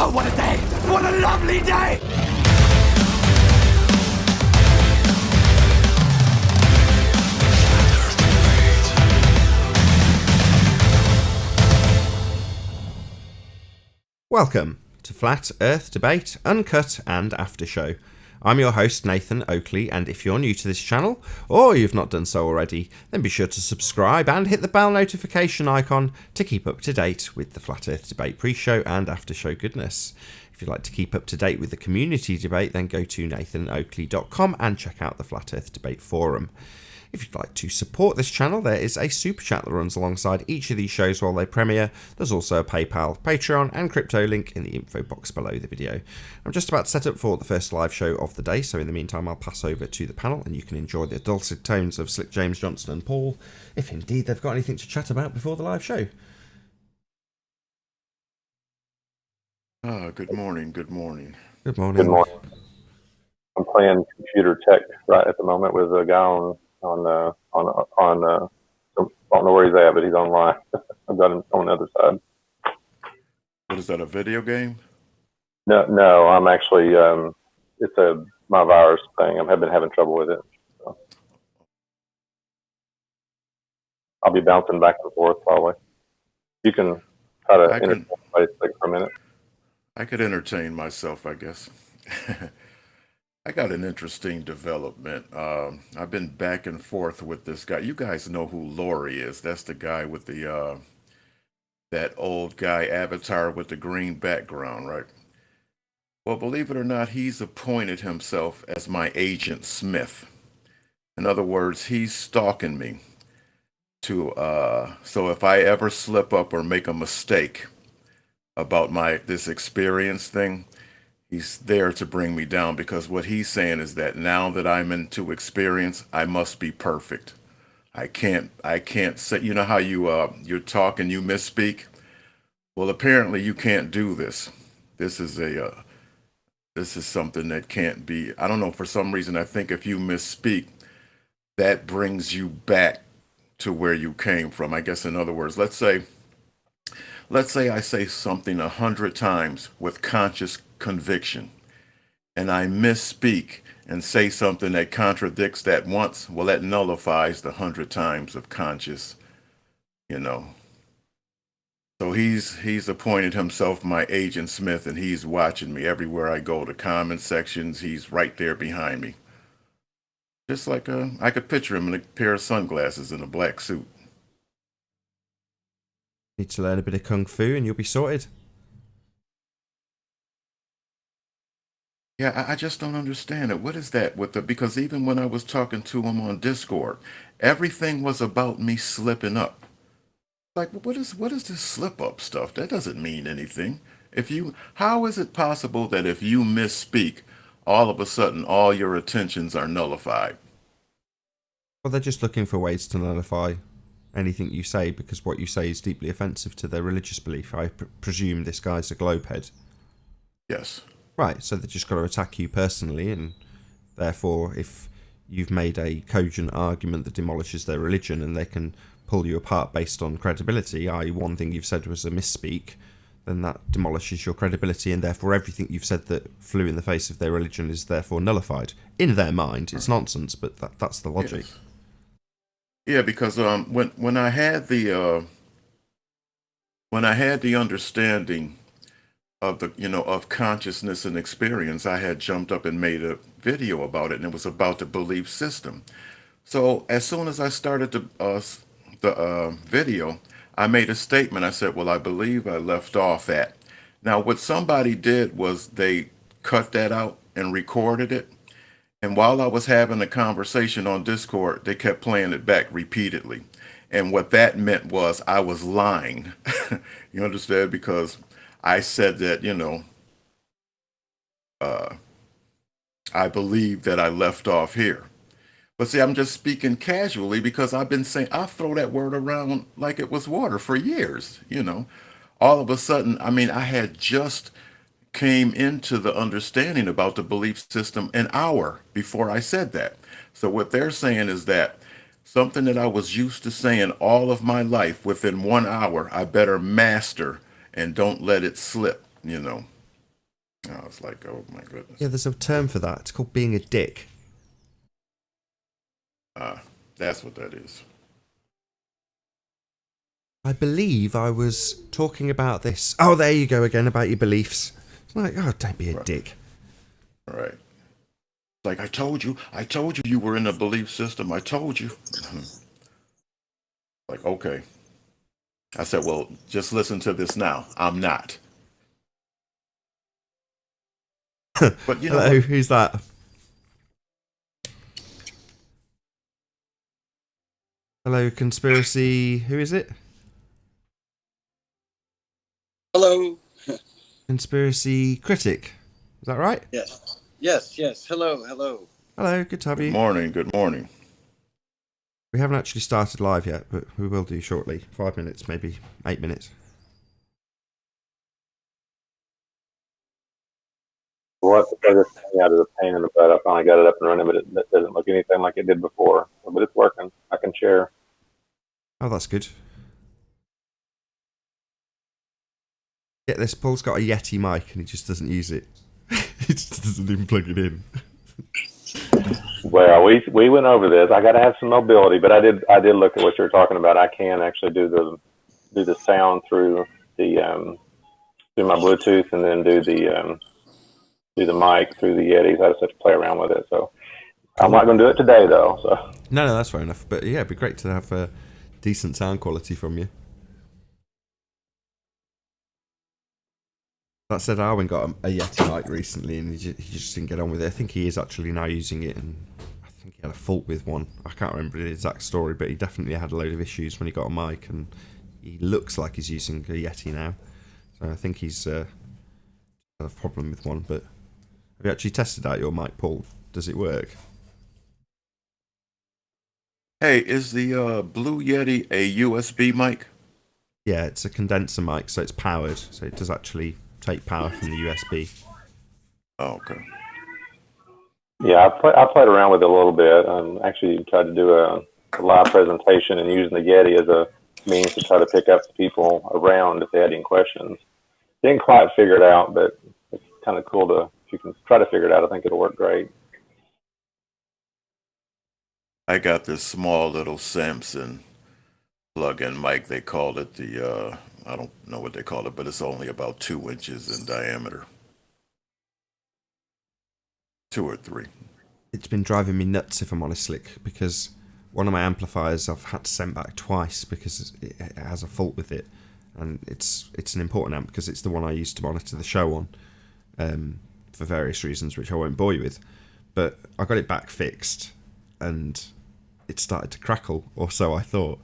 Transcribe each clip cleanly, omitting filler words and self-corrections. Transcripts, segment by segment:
Oh, what a day! What a lovely day! Welcome to Flat Earth Debate, Uncut and After Show. I'm your host Nathan Oakley, and if you're new to this channel, or you've not done so already, then be sure to subscribe and hit the bell notification icon to keep up to date with the Flat Earth Debate pre-show and after-show goodness. If you'd like to keep up to date with the community debate, then go to nathanoakley.com and check out the Flat Earth Debate forum. If you'd like to support this channel, there is a super chat that runs alongside each of these shows while they premiere. There's also a PayPal, Patreon and crypto link in the info box below the video. I'm just about to set up for the first live show of the day, so in the meantime I'll pass over to the panel and you can enjoy the dulcet tones of Slick James Johnson and Paul, if indeed they've got anything to chat about before the live show. Good morning. Good morning. Good morning. I'm playing computer tech right at the moment with a guy I don't know where he's at, but he's online. I've got him on the other side. What is that, a video game? No, I'm actually, it's my virus thing. I've been having trouble with it. So. I'll be bouncing back and forth probably. You can try to entertain for a minute. I could entertain myself, I guess. I got an interesting development. I've been back and forth with this guy. You guys know who Lori is. That's the guy with the that old guy avatar with the green background, right? Well, believe it or not, he's appointed himself as my agent Smith. In other words, he's stalking me to so if I ever slip up or make a mistake about this experience thing, he's there to bring me down, because what he's saying is that now that I'm into experience, I must be perfect. I can't say, you know how you talk and you misspeak? Well, apparently you can't do this. This is something that can't be. I don't know, for some reason I think if you misspeak, that brings you back to where you came from. I guess in other words, let's say I say something 100 times with conscious conviction, and I misspeak and say something that contradicts that once, well, that nullifies the 100 times of conscious, So he's appointed himself my agent Smith, and he's watching me everywhere I go. The comment sections, he's right there behind me. Just like I could picture him in a pair of sunglasses and a black suit. Need to learn a bit of Kung Fu and you'll be sorted. Yeah, I just don't understand it. What is that with because even when I was talking to him on Discord, everything was about me slipping up. Like, what is this slip up stuff? That doesn't mean anything. How is it possible that if you misspeak, all of a sudden all your attentions are nullified? Well, they're just looking for ways to nullify anything you say, because what you say is deeply offensive to their religious belief. I presume this guy's a globehead. Yes. Right, so they've just got to attack you personally, and therefore if you've made a cogent argument that demolishes their religion and they can pull you apart based on credibility, i.e. one thing you've said was a misspeak, then that demolishes your credibility, and therefore everything you've said that flew in the face of their religion is therefore nullified. In their mind, it's nonsense, but that's the logic. Yes. Yeah, because when I had the understanding of of consciousness and experience, I had jumped up and made a video about it, and it was about the belief system. So as soon as I started the video, I made a statement. I said, well, I believe I left off at. Now, what somebody did was they cut that out and recorded it. And while I was having a conversation on Discord, they kept playing it back repeatedly. And what that meant was I was lying. You understand? Because I said that, I believe that I left off here. But see, I'm just speaking casually because I've been saying, I throw that word around like it was water for years, All of a sudden, I had just came into the understanding about the belief system an hour before I said that. So what they're saying is that something that I was used to saying all of my life, within 1 hour, I better master and don't let it slip, I was like, oh my goodness. Yeah, there's a term for that. It's called being a dick. That's what that is. I believe I was talking about this. Oh, there you go again, about your beliefs. It's like, oh, don't be a dick. All right. Like, I told you you were in a belief system. I told you. Like, okay. I said, well, just listen to this now. I'm not. But you know, Hello, who's that? Hello, conspiracy. Who is it? Hello. Conspiracy critic. Is that right? Yes. Yes. Yes. Hello. Hello. Hello, good to have you. good morning. We haven't actually started live yet, but we will do shortly. 5 minutes, maybe 8 minutes. What the furthest thing out of the pain in the butt? I finally got it up and running, but it doesn't look anything like it did before. But it's working. I can share. Oh, that's good. Get this, Paul's got a Yeti mic and he just doesn't use it. He just doesn't even plug it in. Well, we went over this. I got to have some mobility, but I did look at what you were talking about. I can actually do the sound through the through my Bluetooth, and then do the mic through the Yetis. I just have to play around with it. So I'm not going to do it today, though. So No, that's fair enough. But yeah, it'd be great to have decent sound quality from you. That said, Arwen got a Yeti mic recently, and he just didn't get on with it. I think he is actually now using it, and I think he had a fault with one. I can't remember the exact story, but he definitely had a load of issues when he got a mic, and he looks like he's using a Yeti now. So I think he's had a problem with one. But have you actually tested out your mic, Paul? Does it work? Hey, is the Blue Yeti a USB mic? Yeah, it's a condenser mic, so it's powered. So it does actually take power from the USB. Oh, okay. yeah, I played around with it a little bit. Actually tried to do a live presentation and using the Yeti as a means to try to pick up people around if they had any questions. Didn't quite figure it out, but it's kind of cool if you can try to figure it out. I think it'll work great. I got this small little Samson plug-in mic. They called it the, I don't know what they call it, but it's only about 2 inches in diameter. 2 or 3. It's been driving me nuts, if I'm honest, Slick, because one of my amplifiers I've had to send back twice because it has a fault with it, and it's an important amp because it's the one I used to monitor the show on, for various reasons which I won't bore you with. But I got it back fixed, and it started to crackle, or so I thought.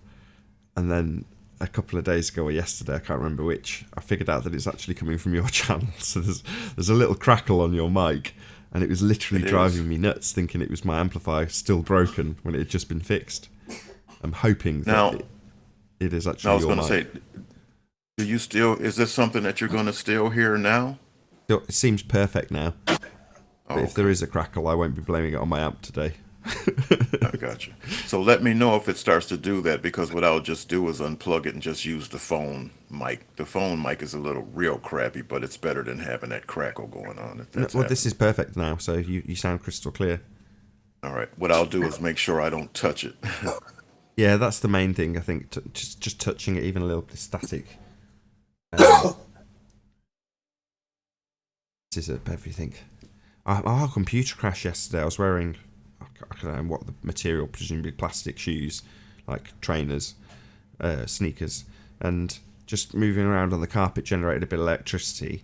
And then a couple of days ago or yesterday, I can't remember which, I figured out that it's actually coming from your channel. So there's a little crackle on your mic, and it was literally driving me nuts, thinking it was my amplifier still broken when it had just been fixed. I'm hoping that it is actually your mic. I was going to say, do you still? Is this something that you're going to still hear now? It seems perfect now. But if there is a crackle, I won't be blaming it on my amp today. I got you. So let me know if it starts to do that, because what I'll just do is unplug it and just use the phone mic. The phone mic is a little real crappy, but it's better than having that crackle going on. If that's this is perfect now, so you sound crystal clear. All right. What I'll do is make sure I don't touch it. Yeah, that's the main thing, I think. Just touching it, even a little bit static. This is everything. Our computer crashed yesterday. I was wearing, I don't know what the material, presumably plastic shoes, like trainers, sneakers, and just moving around on the carpet generated a bit of electricity.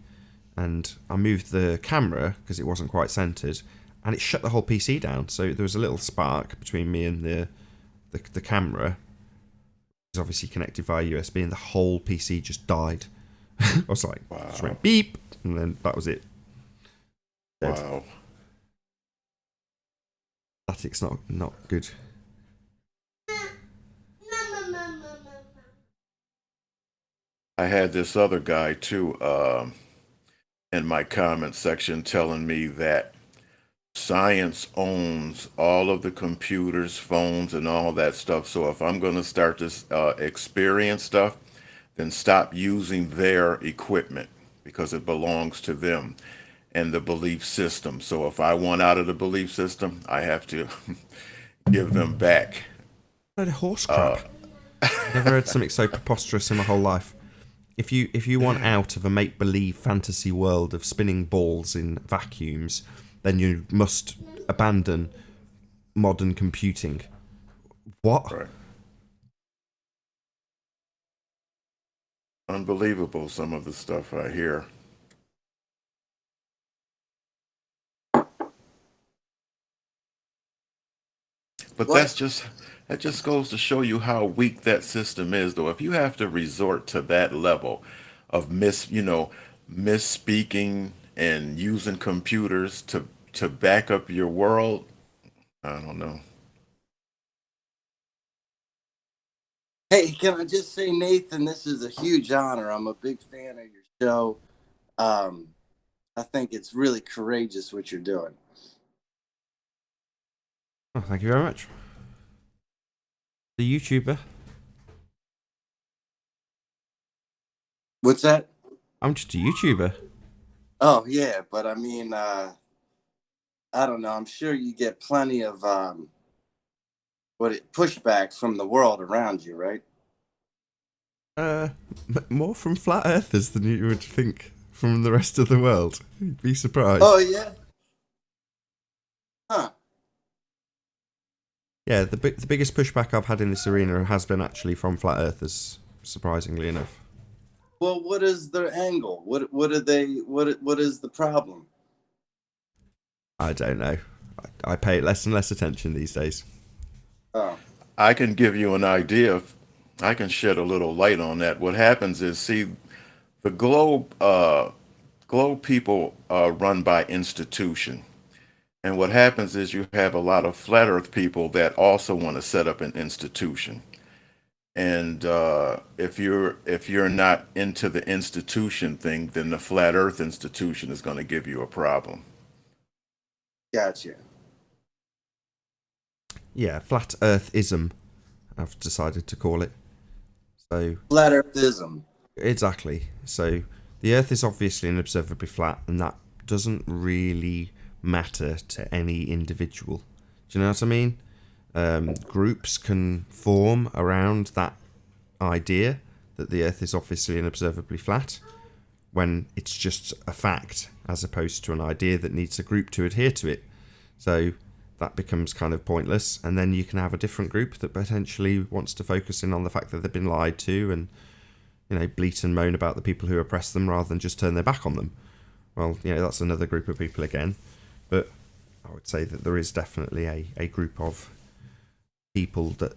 And I moved the camera because it wasn't quite centered, and it shut the whole PC down. So there was a little spark between me and the camera. It was obviously connected via USB, and the whole PC just died. I was like, wow. Just went beep, and then that was it. Dead. Wow. Static's not good. I had this other guy too in my comment section telling me that science owns all of the computers, phones, and all that stuff. So if I'm going to start this experience stuff, then stop using their equipment because it belongs to them. and the belief system. So if I want out of the belief system, I have to give them back. Load of horse crap. Never heard something so preposterous in my whole life. If you want out of a make-believe fantasy world of spinning balls in vacuums, then you must abandon modern computing. What? Right. Unbelievable, some of the stuff I hear. But What? that just goes to show you how weak that system is, though. If you have to resort to that level of misspeaking and using computers to back up your world, I don't know. Hey, can I just say, Nathan, this is a huge honor. I'm a big fan of your show. I think it's really courageous what you're doing. Oh, thank you very much. The YouTuber. What's that? I'm just a YouTuber. Oh, yeah, but I mean, I don't know. I'm sure you get plenty of pushback from the world around you, right? More from flat earthers than you would think from the rest of the world. You'd be surprised. Oh, yeah? Huh. Yeah, the biggest pushback I've had in this arena has been actually from flat earthers, surprisingly enough. Well, what is their angle? What is the problem? I don't know. I pay less and less attention these days. Oh. I can give you an idea. I can shed a little light on that. What happens is, see, the globe people are run by institution. And what happens is you have a lot of flat earth people that also want to set up an institution. And if you're not into the institution thing, then the flat earth institution is going to give you a problem. Gotcha. Yeah, flat earthism, I've decided to call it. So Flat Earthism. exactly. So the Earth is obviously and observably flat, and that doesn't really matter to any individual. Do you know what I mean? Groups can form around that idea that the Earth is obviously and observably flat when it's just a fact, as opposed to an idea that needs a group to adhere to it. So that becomes kind of pointless, and then you can have a different group that potentially wants to focus in on the fact that they've been lied to and, you know, bleat and moan about the people who oppress them rather than just turn their back on them. Well, you know, that's another group of people again. But I would say that there is definitely a group of people that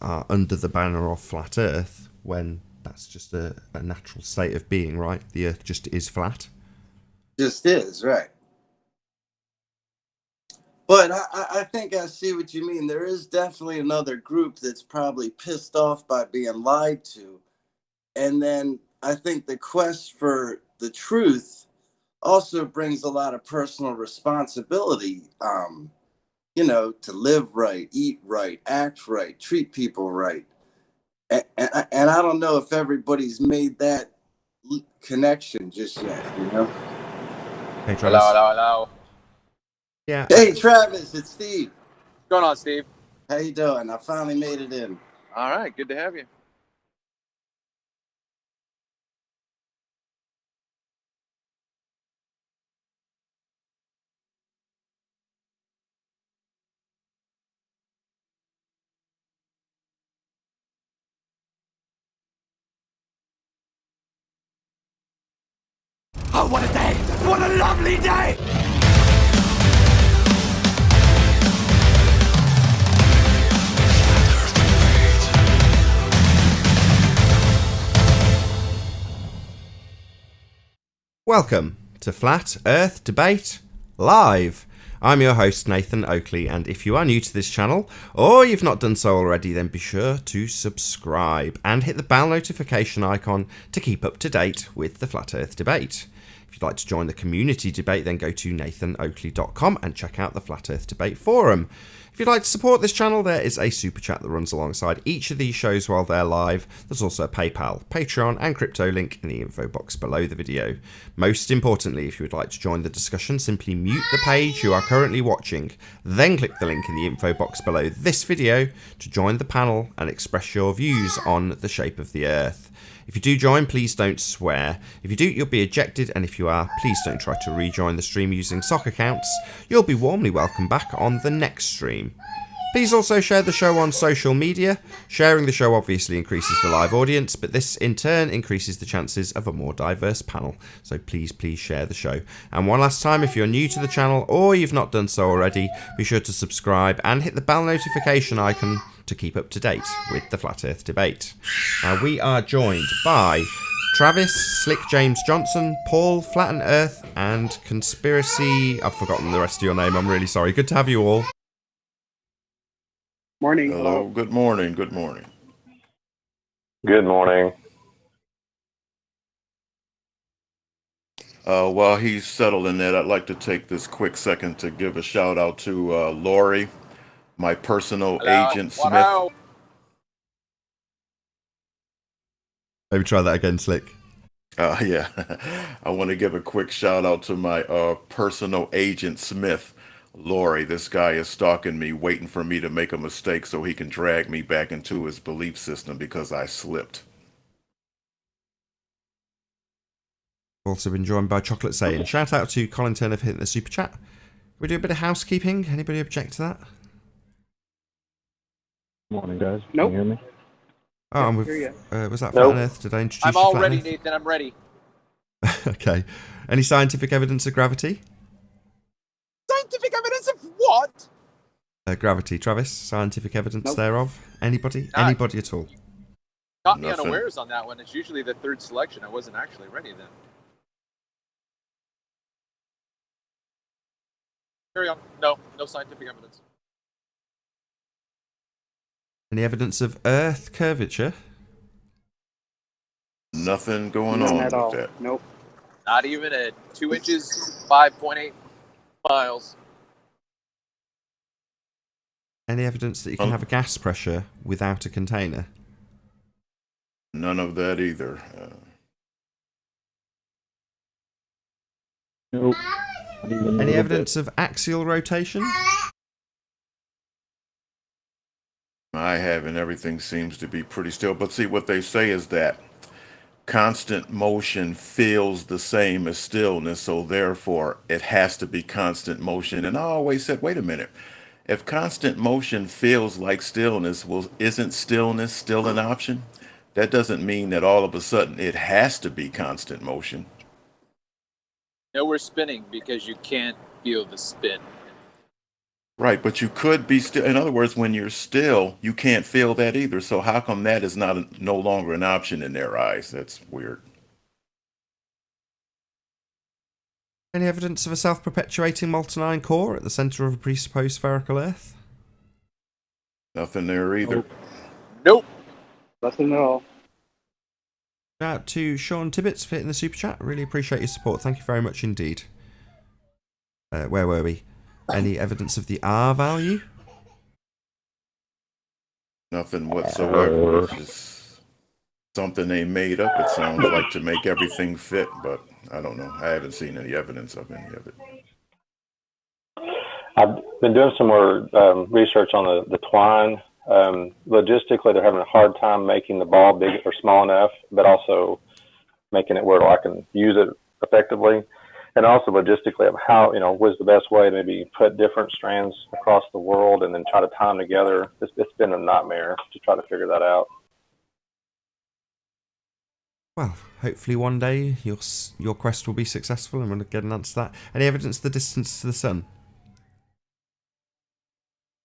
are under the banner of flat Earth when that's just a natural state of being, right? The Earth just is flat. Just is, right. But I think I see what you mean. There is definitely another group that's probably pissed off by being lied to. And then I think the quest for the truth also brings a lot of personal responsibility, you know, to live right, eat right, act right, treat people right. And I don't know if everybody's made that connection just yet, you know? Hey, Travis. Hello. Yeah. Hey, Travis, it's Steve. What's going on, Steve? How you doing? I finally made it in. All right, good to have you. Oh, what a day! What a lovely day! Welcome to Flat Earth Debate Live. I'm your host, Nathan Oakley, and if you are new to this channel, or you've not done so already, then be sure to subscribe and hit the bell notification icon to keep up to date with the Flat Earth Debate. If you'd like to join the community debate, then go to nathanoakley.com and check out the Flat Earth Debate Forum. If If you'd like to support this channel, there is a super chat that runs alongside each of these shows while they're live. There's also a PayPal, Patreon and crypto link in the info box below the video. Most importantly, if you would like to join the discussion, simply mute the page you are currently watching, then click the link in the info box below this video to join the panel and express your views on the shape of the Earth. If you do join, please don't swear. If you do, you'll be ejected, and if you are, please don't try to rejoin the stream using sock accounts. You'll be warmly welcomed back on the next stream. Please also share the show on social media. Sharing the show obviously increases the live audience, but this in turn increases the chances of a more diverse panel. So please share the show. And one last time, if you're new to the channel or you've not done so already, be sure to subscribe and hit the bell notification icon to keep up to date with the Flat Earth debate. Now we are joined by Travis, Slick James Johnson, Paul, Flatten Earth, and Conspiracy. I've forgotten the rest of your name, I'm really sorry. Good to have you all. Morning. Hello. Good morning. Good morning. Good morning. While he's settling that, I'd like to take this quick second to give a shout out to Lori, my personal agent Smith. Wow. Maybe try that again, Slick. Yeah, I want to give a quick shout out to my personal agent Smith. Lori, this guy is stalking me, waiting for me to make a mistake so he can drag me back into his belief system because I slipped. Also been joined by Chocolate saying, shout out to Colin Turner for hitting the super chat. Can we do a bit of housekeeping? Anybody object to that? Morning, guys. Nope. Can you hear me? Oh, I'm with, Hear ya. was that Nope. Flat Earth? Did I introduce I'm you all Flat ready, Earth? Nathan. I'm ready. Okay. Any scientific evidence of gravity? Scientific evidence of what? Gravity, Travis. Scientific evidence Nope. thereof? Anybody? None. Anybody at all? Caught me Nothing. unawares on that one. It's usually the third selection. I wasn't actually ready then. Carry on. No scientific evidence. Any evidence of Earth curvature? Nothing going None on at with all. that. Nope. Not even at 2 inches, 5.8 miles. Any evidence that you can have a gas pressure without a container? None of that either. Nope. Not even a Any little evidence of axial rotation? I have, and everything seems to be pretty still. But see, what they say is that constant motion feels the same as stillness, so therefore it has to be constant motion. And I always said, wait a minute, if constant motion feels like stillness, well, isn't stillness still an option? That doesn't mean that all of a sudden it has to be constant motion. No, we're spinning because you can't feel the spin. Right, but you could be still. In other words, when you're still, you can't feel that either. So how come that is no longer an option in their eyes? That's weird. Any evidence of a self-perpetuating molten iron core at the centre of a presupposed spherical Earth? Nothing there either. Nope. Nothing at all. Shout out to Sean Tibbets for hitting the super chat. Really appreciate your support. Thank you very much indeed. Where were we? Any evidence of the R value? Nothing whatsoever. It's just something they made up, it sounds like, to make everything fit, but I don't know. I haven't seen any evidence of any of it. I've been doing some more research on the twine. Logistically, they're having a hard time making the ball big or small enough, but also making it where I can use it effectively. And also logistically of how, was the best way to maybe put different strands across the world and then try to tie them together. It's been a nightmare to try to figure that out. Well, hopefully one day your quest will be successful and we'll get an answer to that. Any evidence of the distance to the sun?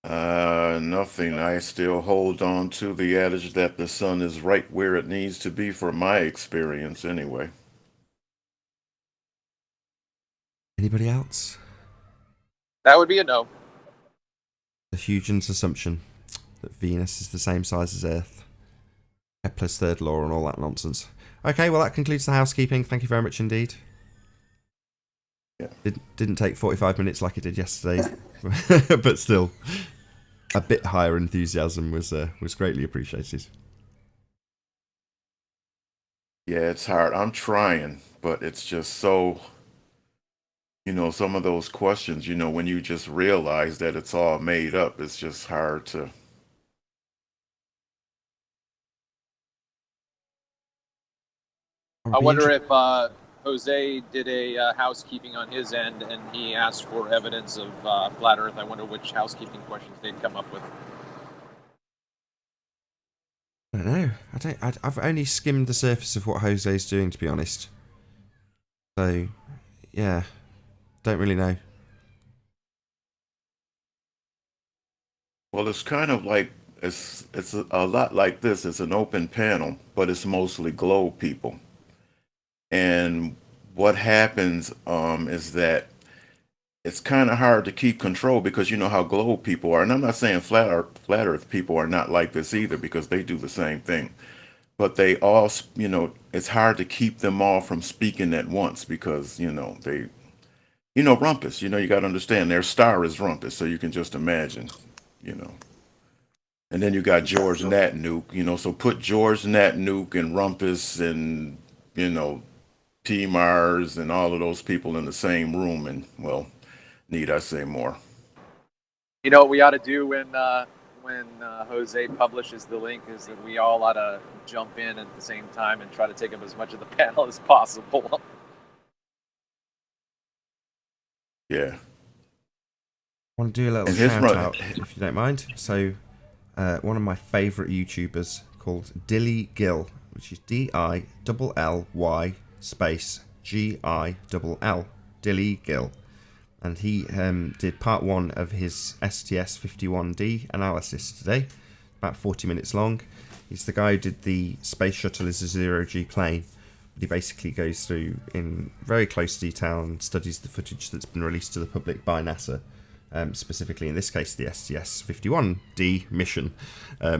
Nothing. I still hold on to the adage that the sun is right where it needs to be for my experience anyway. Anybody else? That would be a no. The Huygens assumption that Venus is the same size as Earth. Kepler's third law and all that nonsense. Okay, well that concludes the housekeeping. Thank you very much indeed. Yeah. Didn't take 45 minutes like it did yesterday, but still. a bit higher enthusiasm was greatly appreciated. Yeah, it's hard. I'm trying, but it's just so, some of those questions, when you just realize that it's all made up, it's just hard to. I wonder if Jose did a housekeeping on his end and he asked for evidence of flat Earth. I wonder which housekeeping questions they'd come up with. I don't know. I've only skimmed the surface of what Jose's doing, to be honest. So, yeah, don't really know. Well, it's kind of like it's a lot like this. It's an open panel, but it's mostly globe people. And what happens is that it's kind of hard to keep control because you know how globe people are. And I'm not saying flat Earth people are not like this either because they do the same thing. But they all, it's hard to keep them all from speaking at once because, they, Rumpus, you got to understand their star is Rumpus. So you can just imagine, you know. And then you got George Nat Nuke, so put George Nat Nuke and Rumpus and, P Mars and all of those people in the same room. And, well, need I say more? You know what we ought to do when Jose publishes the link is that we all ought to jump in at the same time and try to take up as much of the panel as possible. Yeah. I want to do a little shout out, if you don't mind. So, one of my favourite YouTubers called Dilly Gill, which is DILLY space GILL, Dilly Gill. And he did part 1 of his STS-51D analysis today, about 40 minutes long. He's the guy who did the space shuttle as a zero-G plane. But he basically goes through in very close detail and studies the footage that's been released to the public by NASA. Specifically in this case the STS-51D mission.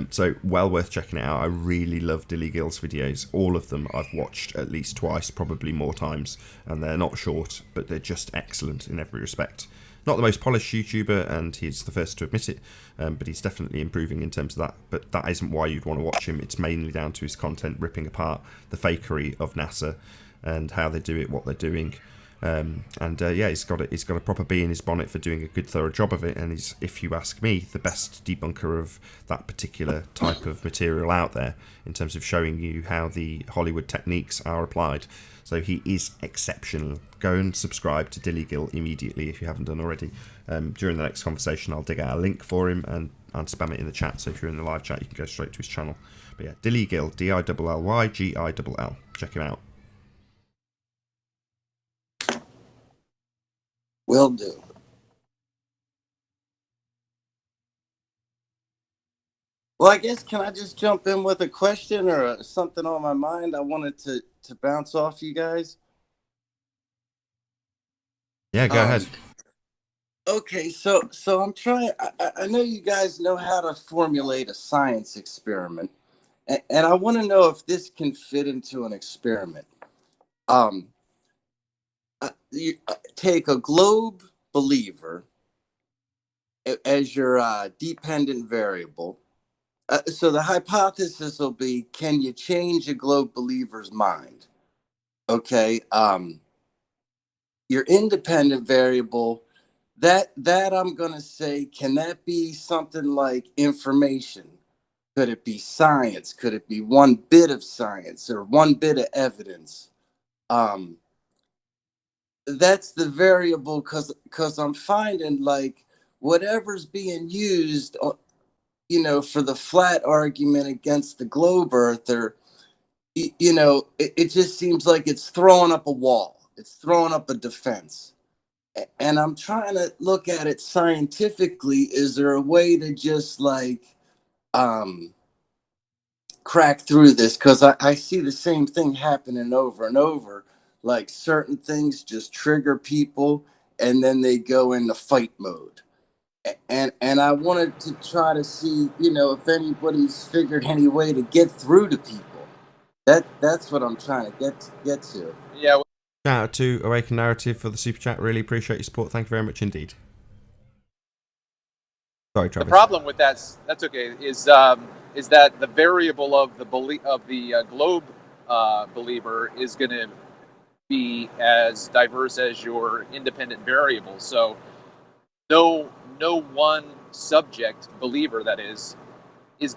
So well worth checking it out. I really love Dilly Gill's videos. All of them I've watched at least twice, probably more times, and they're not short, but they're just excellent in every respect. Not the most polished YouTuber, and he's the first to admit it, but he's definitely improving in terms of that. But that isn't why you'd want to watch him. It's mainly down to his content ripping apart the fakery of NASA and how they do it, what they're doing. Yeah, he's got a proper bee in his bonnet for doing a good thorough job of it, and he's, if you ask me, the best debunker of that particular type of material out there in terms of showing you how the Hollywood techniques are applied. So he is exceptional. Go and subscribe to Dilly Gill immediately if you haven't done already. During the next conversation I'll dig out a link for him and spam it in the chat, so if you're in the live chat you can go straight to his channel. But yeah, Dilly Gill, DILLY-GILL. Check him out. Will do. Well, I guess, can I just jump in with a question or something on my mind I wanted to bounce off you guys? Yeah, go ahead. Okay, so I'm trying, I know you guys know how to formulate a science experiment, and I want to know if this can fit into an experiment. You take a globe believer as your dependent variable. So the hypothesis will be, can you change a globe believer's mind? Okay. Your independent variable, that I'm going to say, can that be something like information? Could it be science? Could it be one bit of science or one bit of evidence? That's the variable, because I'm finding like whatever's being used, for the flat argument against the globe earther, it just seems like it's throwing up a wall. It's throwing up a defense. And I'm trying to look at it scientifically. Is there a way to just like crack through this? Because I see the same thing happening over and over. Like certain things just trigger people and then they go into fight mode. And I wanted to try to see, if anybody's figured any way to get through to people. That's what I'm trying to get to. Yeah. Shout out to Awaken Narrative for the super chat. Really appreciate your support. Thank you very much indeed. Sorry, The Travis. problem with that's okay, is that the variable of the globe believer is going to be as diverse as your independent variable. So no one subject believer, that is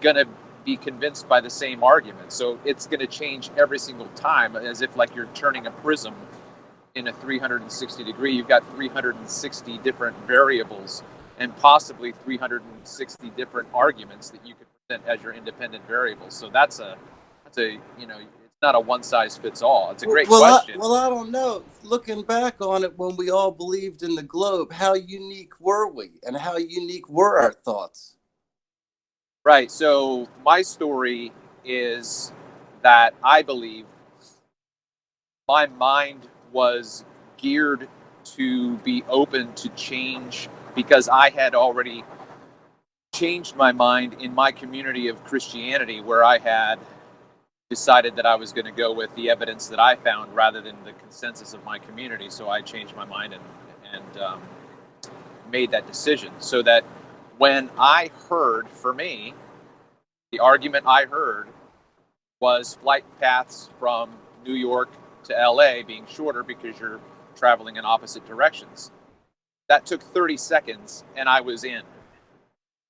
going to be convinced by the same argument. So it's going to change every single time, as if like you're turning a prism in a 360 degree. You've got 360 different variables and possibly 360 different arguments that you could present as your independent variables. So that's a it's not a one size fits all. It's a great question. I don't know. Looking back on it, when we all believed in the globe, how unique were we, and how unique were our thoughts? Right. So my story is that I believe my mind was geared to be open to change because I had already changed my mind in my community of Christianity, where I had decided that I was going to go with the evidence that I found rather than the consensus of my community. So I changed my mind and made that decision. So that when I heard, for me, the argument I heard was flight paths from New York to LA being shorter because you're traveling in opposite directions. That took 30 seconds and I was in.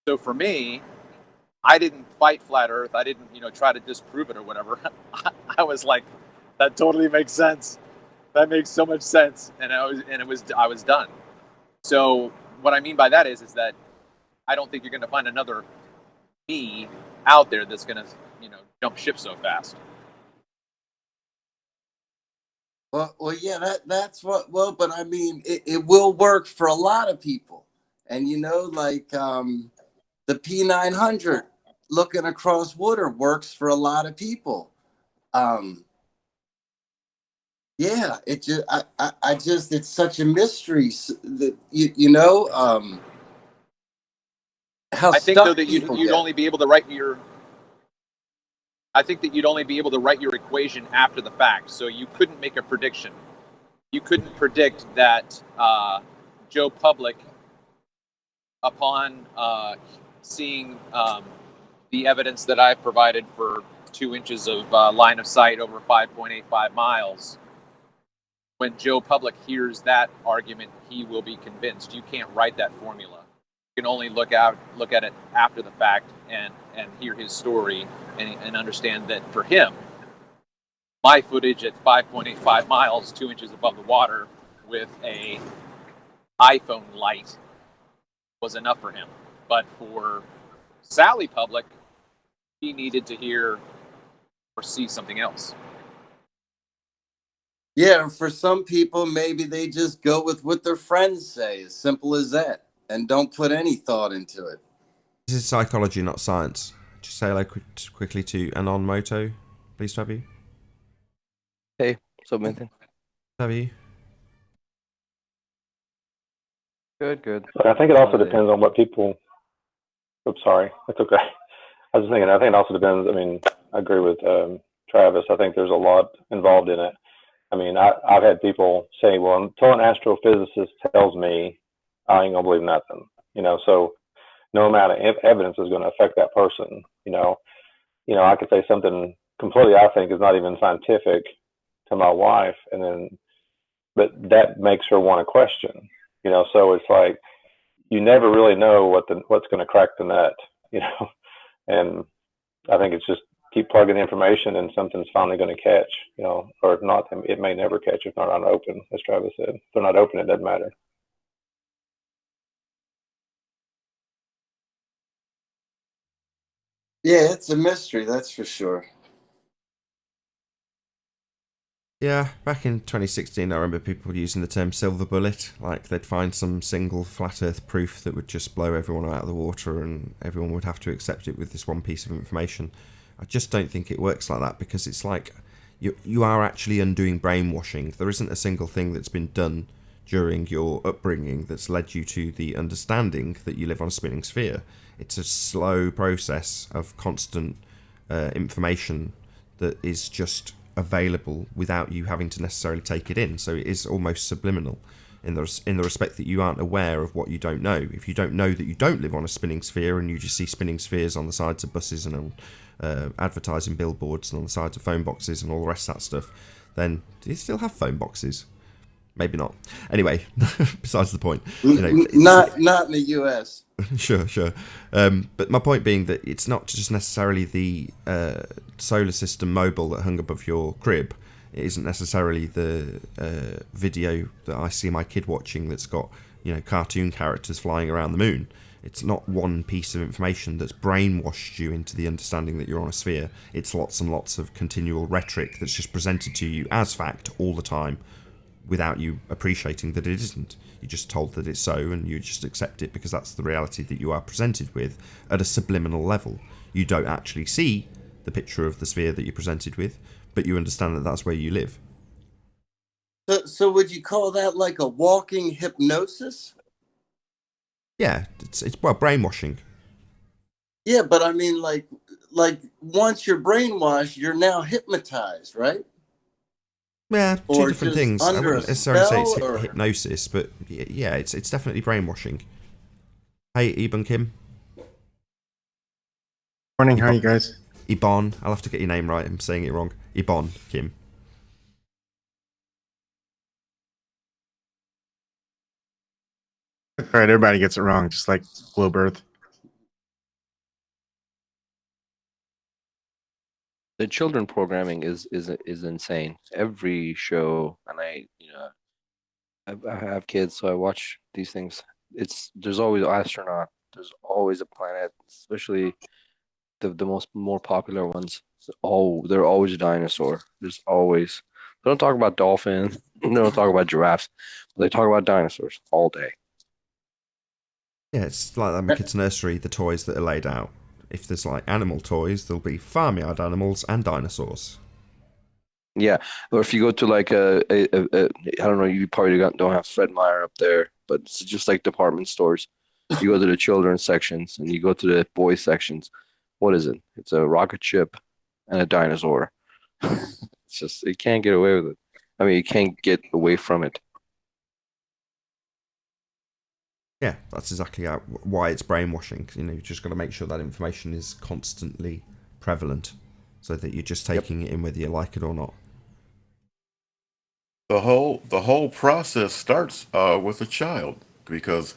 So for me, I didn't fight flat Earth. I didn't, try to disprove it or whatever. I was like, that totally makes sense. That makes so much sense. And I was done. So what I mean by that is that I don't think you're going to find another me out there that's going to, jump ship so fast. Well, yeah, that's what. Well, but I mean, it will work for a lot of people, and like the P900 looking across water works for a lot of people. Yeah, it just, I just, it's such a mystery that how I think though stuck that people you'd get. only be able to write your. I think that you'd only be able to write your equation after the fact, so you couldn't make a prediction. You couldn't predict that Joe Public, upon seeing the evidence that I provided for 2 inches of line of sight over 5.85 miles, when Joe Public hears that argument, he will be convinced. You can't write that formula. You can only look at it after the fact and hear his story and understand that for him, my footage at 5.85 miles, 2 inches above the water, with a iPhone Lite was enough for him. But for Sally Public, he needed to hear or see something else. Yeah, for some people, maybe they just go with what their friends say, as simple as that, and don't put any thought into it. This is psychology, not science. Just say hello quickly to Anon Moto. Please, to have you. Hey, what's up, Nathan? Have you? Good. But I think it also depends on what people. Oops, sorry. That's okay. I was just thinking, I think it also depends. I mean, I agree with Travis. I think there's a lot involved in it. I mean, I've had people say, well, until an astrophysicist tells me, I ain't going to believe nothing. So no amount of evidence is going to affect that person. I could say something completely I think is not even scientific to my wife, but that makes her want to question. So it's like you never really know what's going to crack the nut. And I think it's just keep plugging information and something's finally going to catch. Or if not, it may never catch if they're not open, as Travis said. If they're not open, it doesn't matter. Yeah, it's a mystery, that's for sure. Yeah, back in 2016, I remember people using the term silver bullet, like they'd find some single flat earth proof that would just blow everyone out of the water and everyone would have to accept it with this one piece of information. I just don't think it works like that, because it's like you are actually undoing brainwashing. There isn't a single thing that's been done during your upbringing that's led you to the understanding that you live on a spinning sphere. It's a slow process of constant information that is just available without you having to necessarily take it in. So it is almost subliminal. in the respect that you aren't aware of what you don't know. If you don't know that you don't live on a spinning sphere and you just see spinning spheres on the sides of buses and on advertising billboards and on the sides of phone boxes and all the rest of that stuff, then do you still have phone boxes? Maybe not. Anyway, besides the point. Not in the U.S. Sure. But my point being that it's not just necessarily the solar system mobile that hung above your crib. It isn't necessarily the video that I see my kid watching that's got, cartoon characters flying around the moon. It's not one piece of information that's brainwashed you into the understanding that you're on a sphere. It's lots and lots of continual rhetoric that's just presented to you as fact all the time, without you appreciating that it isn't. You're just told that it's so, and you just accept it because that's the reality that you are presented with at a subliminal level. You don't actually see the picture of the sphere that you're presented with, but you understand that that's where you live. So would you call that like a walking hypnosis? Yeah, it's brainwashing. Yeah, but I mean, like once you're brainwashed, you're now hypnotized, right? Yeah, two different things. I wouldn't necessarily say it's hypnosis, but yeah, it's definitely brainwashing. Hey, Ibn Kim. Morning, how are you guys? Ibon. I'll have to get your name right. I'm saying it wrong. Ibon Kim. All right, everybody gets it wrong, just like globe Earth. The children programming is insane. Every show, and I have kids, so I watch these things. There's always an astronaut. There's always a planet, especially the more popular ones. They're always a dinosaur. There's always. They don't talk about dolphins. They don't talk about giraffes. But they talk about dinosaurs all day. Yeah, it's like that in my kids' nursery, the toys that are laid out. If there's like animal toys, there'll be farmyard animals and dinosaurs. Yeah, or if you go to like I don't know, you probably don't have Fred Meyer up there, but it's just like department stores. You go to the children's sections and you go to the boys sections. What is it? It's a rocket ship and a dinosaur. It's just, you can't get away with it. I mean, you can't get away from it. Yeah, that's exactly why it's brainwashing. You've just got to make sure that information is constantly prevalent so that you're just taking it in whether you like it or not. The whole process starts with a child, because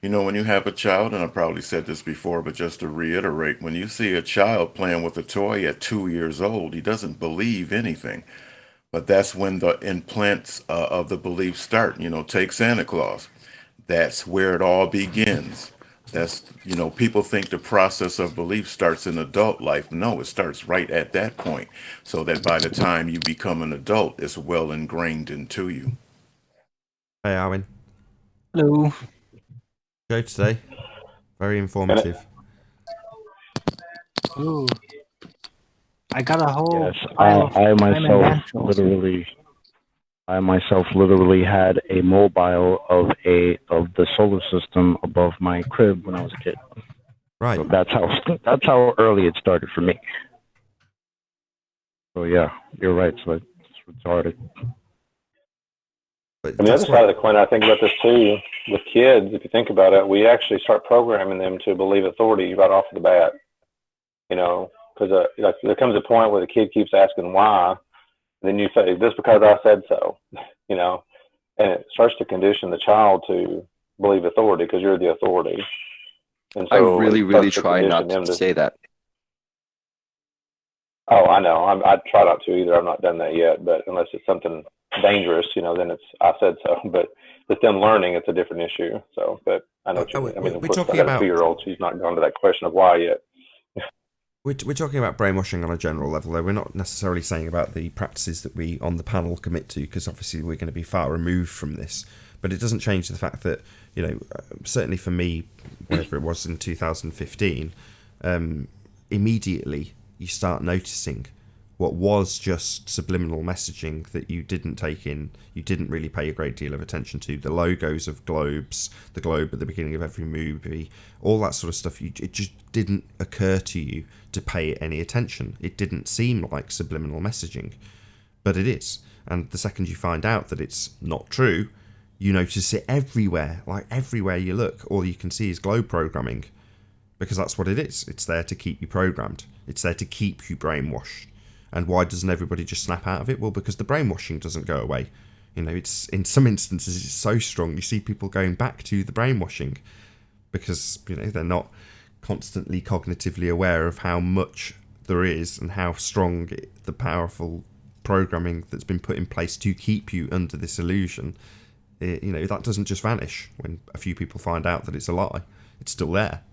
when you have a child, and I probably said this before, but just to reiterate, when you see a child playing with a toy at 2 years old, he doesn't believe anything. But that's when the implants of the belief start. Take Santa Claus. That's where it all begins. That's, people think the process of belief starts in adult life. No, it starts right at that point, so that by the time you become an adult, it's well ingrained into you. Hey, Arwin. Hello. Show today. Very informative. Ooh. I got a whole Yes, I myself literally had a mobile of the solar system above my crib when I was a kid. Right. So that's how early it started for me. So yeah, you're right. So it's retarded. And the other side of the coin, I think about this too, with kids, if you think about it, we actually start programming them to believe authority right off the bat. Because there comes a point where the kid keeps asking why, and then you say, this because I said so, and it starts to condition the child to believe authority because you're the authority. And so I really try not to say that. Oh, I know. I try not to either. I've not done that yet, but unless it's something dangerous, then it's I said so. But with them learning, it's a different issue. So, but I know what you mean. I mean, we're talking about a 2-year-old. She's not gone to that question of why yet. We're talking about brainwashing on a general level, though. We're not necessarily saying about the practices that we on the panel commit to, because obviously we're going to be far removed from this. But it doesn't change the fact that, certainly for me, whatever it was in 2015, immediately you start noticing what was just subliminal messaging that you didn't take in, you didn't really pay a great deal of attention to. The logos of globes, the globe at the beginning of every movie, all that sort of stuff, it just didn't occur to you to pay any attention. It didn't seem like subliminal messaging, but it is. And the second you find out that it's not true, you notice it everywhere. Like everywhere you look, all you can see is globe programming, because that's what it is. It's there to keep you programmed. It's there to keep you brainwashed. And why doesn't everybody just snap out of it? Well, because the brainwashing doesn't go away. You know, it's in some instances it's so strong you see people going back to the brainwashing because, you know, they're not constantly cognitively aware of how much there is and how strong the powerful programming that's been put in place to keep you under this illusion. You know, that doesn't just vanish when a few people find out that it's a lie. It's still there.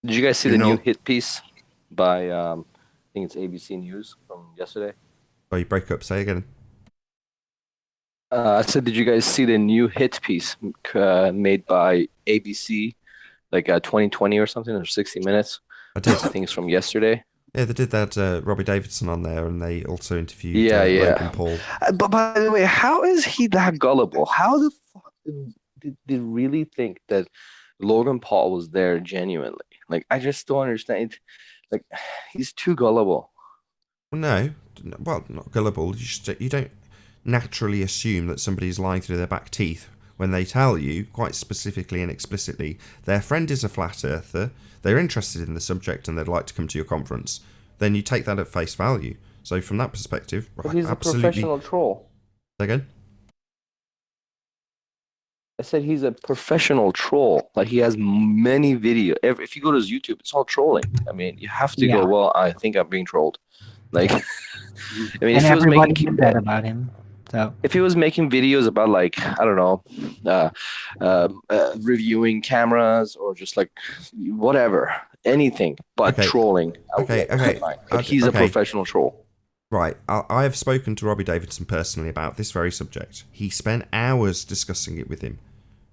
Did you guys see the new hit piece by I think it's ABC News from yesterday? Oh, you break up. Say again. I said, did you guys see the new hit piece made by ABC, like 2020 or something, or 60 Minutes? I did. I think it's from yesterday. Yeah, they did that Robbie Davidson on there, and they also interviewed Logan Paul. But by the way, how is he that gullible? How the fuck did they really think that Logan Paul was there genuinely? Like, I just don't understand. Like, he's too gullible. Well, not gullible. You don't naturally assume that somebody's lying through their back teeth when they tell you, quite specifically and explicitly, their friend is a flat earther, they're interested in the subject and they'd like to come to your conference. Then you take that at face value. So from that perspective, but he's absolutely. A professional troll. Again? I said he's a professional troll. Like, he has many videos. If you go to his YouTube, it's all trolling. I mean, you have to go, well, I think I'm being trolled. Like, I mean, and everybody knew that about him. So if he was making videos about, like, I don't know, reviewing cameras or just like whatever, anything but trolling. Okay. But he's a professional troll. Right. I have spoken to Robbie Davidson personally about this very subject. He spent hours discussing it with him,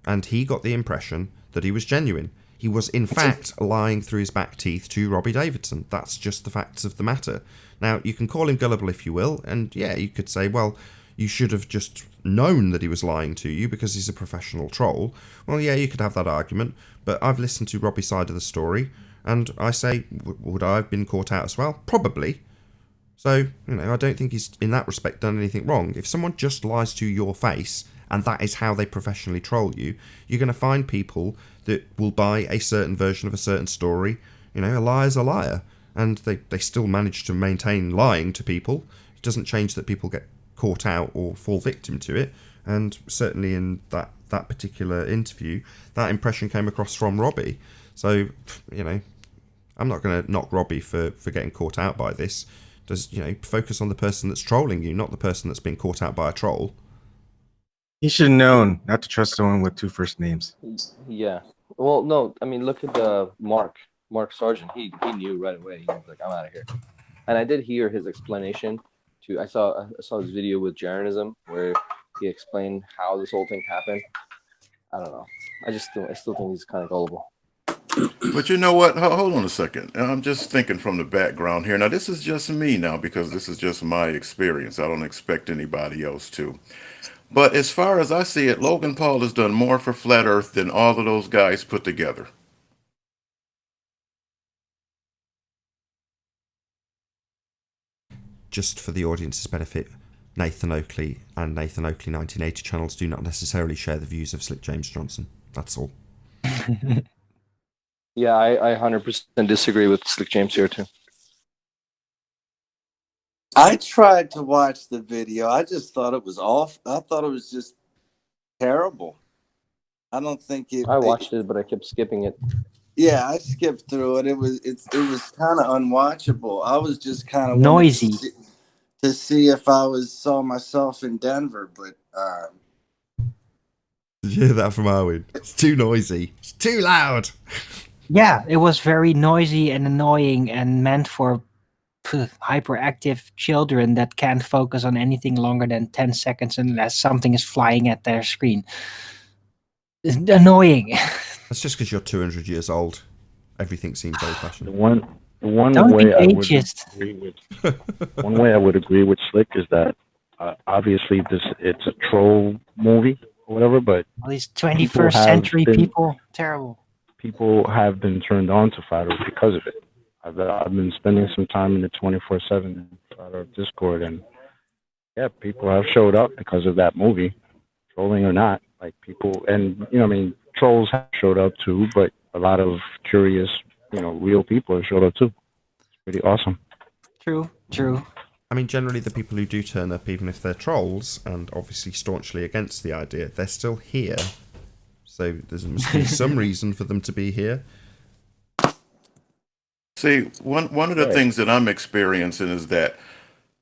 and he got the impression that he was genuine. He was, in fact, lying through his back teeth to Robbie Davidson. That's just the facts of the matter. Now, you can call him gullible if you will, and yeah, you could say, well, you should have just known that he was lying to you because he's a professional troll. Well, yeah, you could have that argument, but I've listened to Robbie's side of the story, and I say, would I have been caught out as well? Probably. So, you know, I don't think he's, in that respect, done anything wrong. If someone just lies to your face, and that is how they professionally troll you, you're going to find people that will buy a certain version of a certain story. You know, a liar's a liar. And they still manage to maintain lying to people. It doesn't change that people get caught out or fall victim to it. And certainly in that particular interview, that impression came across from Robbie. So, you know, I'm not going to knock Robbie for getting caught out by this. Just, you know, focus on the person that's trolling you, not the person that's been caught out by a troll. He should have known not to trust someone with two first names. Yeah. Well, no, I mean, look at Mark Sargent. He knew right away. He was like, I'm out of here. And I did hear his explanation. I saw his video with Scientism where he explained how this whole thing happened. I don't know. I still think he's kind of gullible. But you know what? Hold on a second. I'm just thinking from the background here. Now, this is just me now because this is just my experience. I don't expect anybody else to. But as far as I see it, Logan Paul has done more for Flat Earth than all of those guys put together. Just for the audience's benefit, Nathan Oakley and Nathan Oakley 1980 channels do not necessarily share the views of Slick James Johnson. That's all. Yeah, I 100% disagree with Slick James here too. I tried to watch the video. I just thought it was off. I thought it was just terrible. I don't think it. I watched it, but I kept skipping it. Yeah, I skipped through it. It was kind of unwatchable. I was just kind of noisy to see if I saw myself in Denver, but. Did you hear that from Arwin? It's too noisy. It's too loud. Yeah, it was very noisy and annoying and meant for hyperactive children that can't focus on anything longer than 10 seconds unless something is flying at their screen. It's annoying. That's just because you're 200 years old. Everything seems old-fashioned. One Don't way be I would ageist. agree with one way I would agree with Slick is that obviously it's a troll movie or whatever, but all these 21st century people, terrible. People have been turned on to Flat Earth because of it. I've been spending some time in the 24/7 Flat Earth Discord, and yeah, people have showed up because of that movie. trolling or not. Like people, and I mean, trolls have showed up too, but a lot of curious, real people have showed up too. It's pretty awesome. True. I mean, generally, the people who do turn up, even if they're trolls and obviously staunchly against the idea, they're still here. So there must be some reason for them to be here. See, one of the things that I'm experiencing is that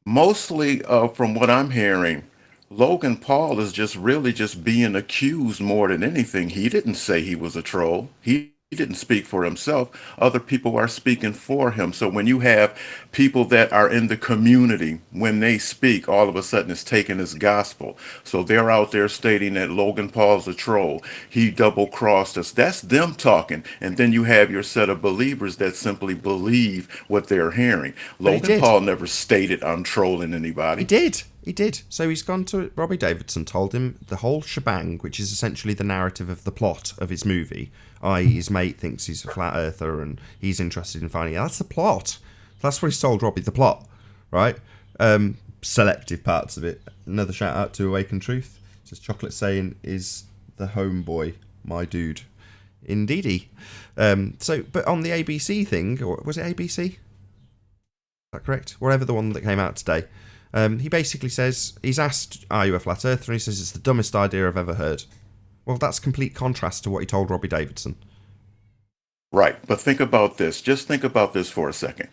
mostly from what I'm hearing, Logan Paul is just really just being accused more than anything. He didn't say he was a troll. He didn't speak for himself. Other people are speaking for him. So when you have people that are in the community, when they speak, all of a sudden it's taken as gospel. So they're out there stating that Logan Paul's a troll. He double-crossed us. That's them talking. And then you have your set of believers that simply believe what they're hearing. Logan Paul never stated I'm trolling anybody. He did. So he's gone to Robbie Davidson, told him the whole shebang, which is essentially the narrative of the plot of his movie, i.e. his mate thinks he's a flat earther and he's interested in finding out. That's the plot. That's what he's told Robbie, the plot, right? Selective parts of it. Another shout out to Awaken Truth. It says Chocolate saying is the homeboy, my dude. Indeedy. But on the ABC thing, or was it ABC? Is that correct? Whatever the one that came out today. He basically says, he's asked, are you a flat earther? And he says, it's the dumbest idea I've ever heard. Well, that's complete contrast to what he told Robbie Davidson. Right, but think about this. Just think about this for a second.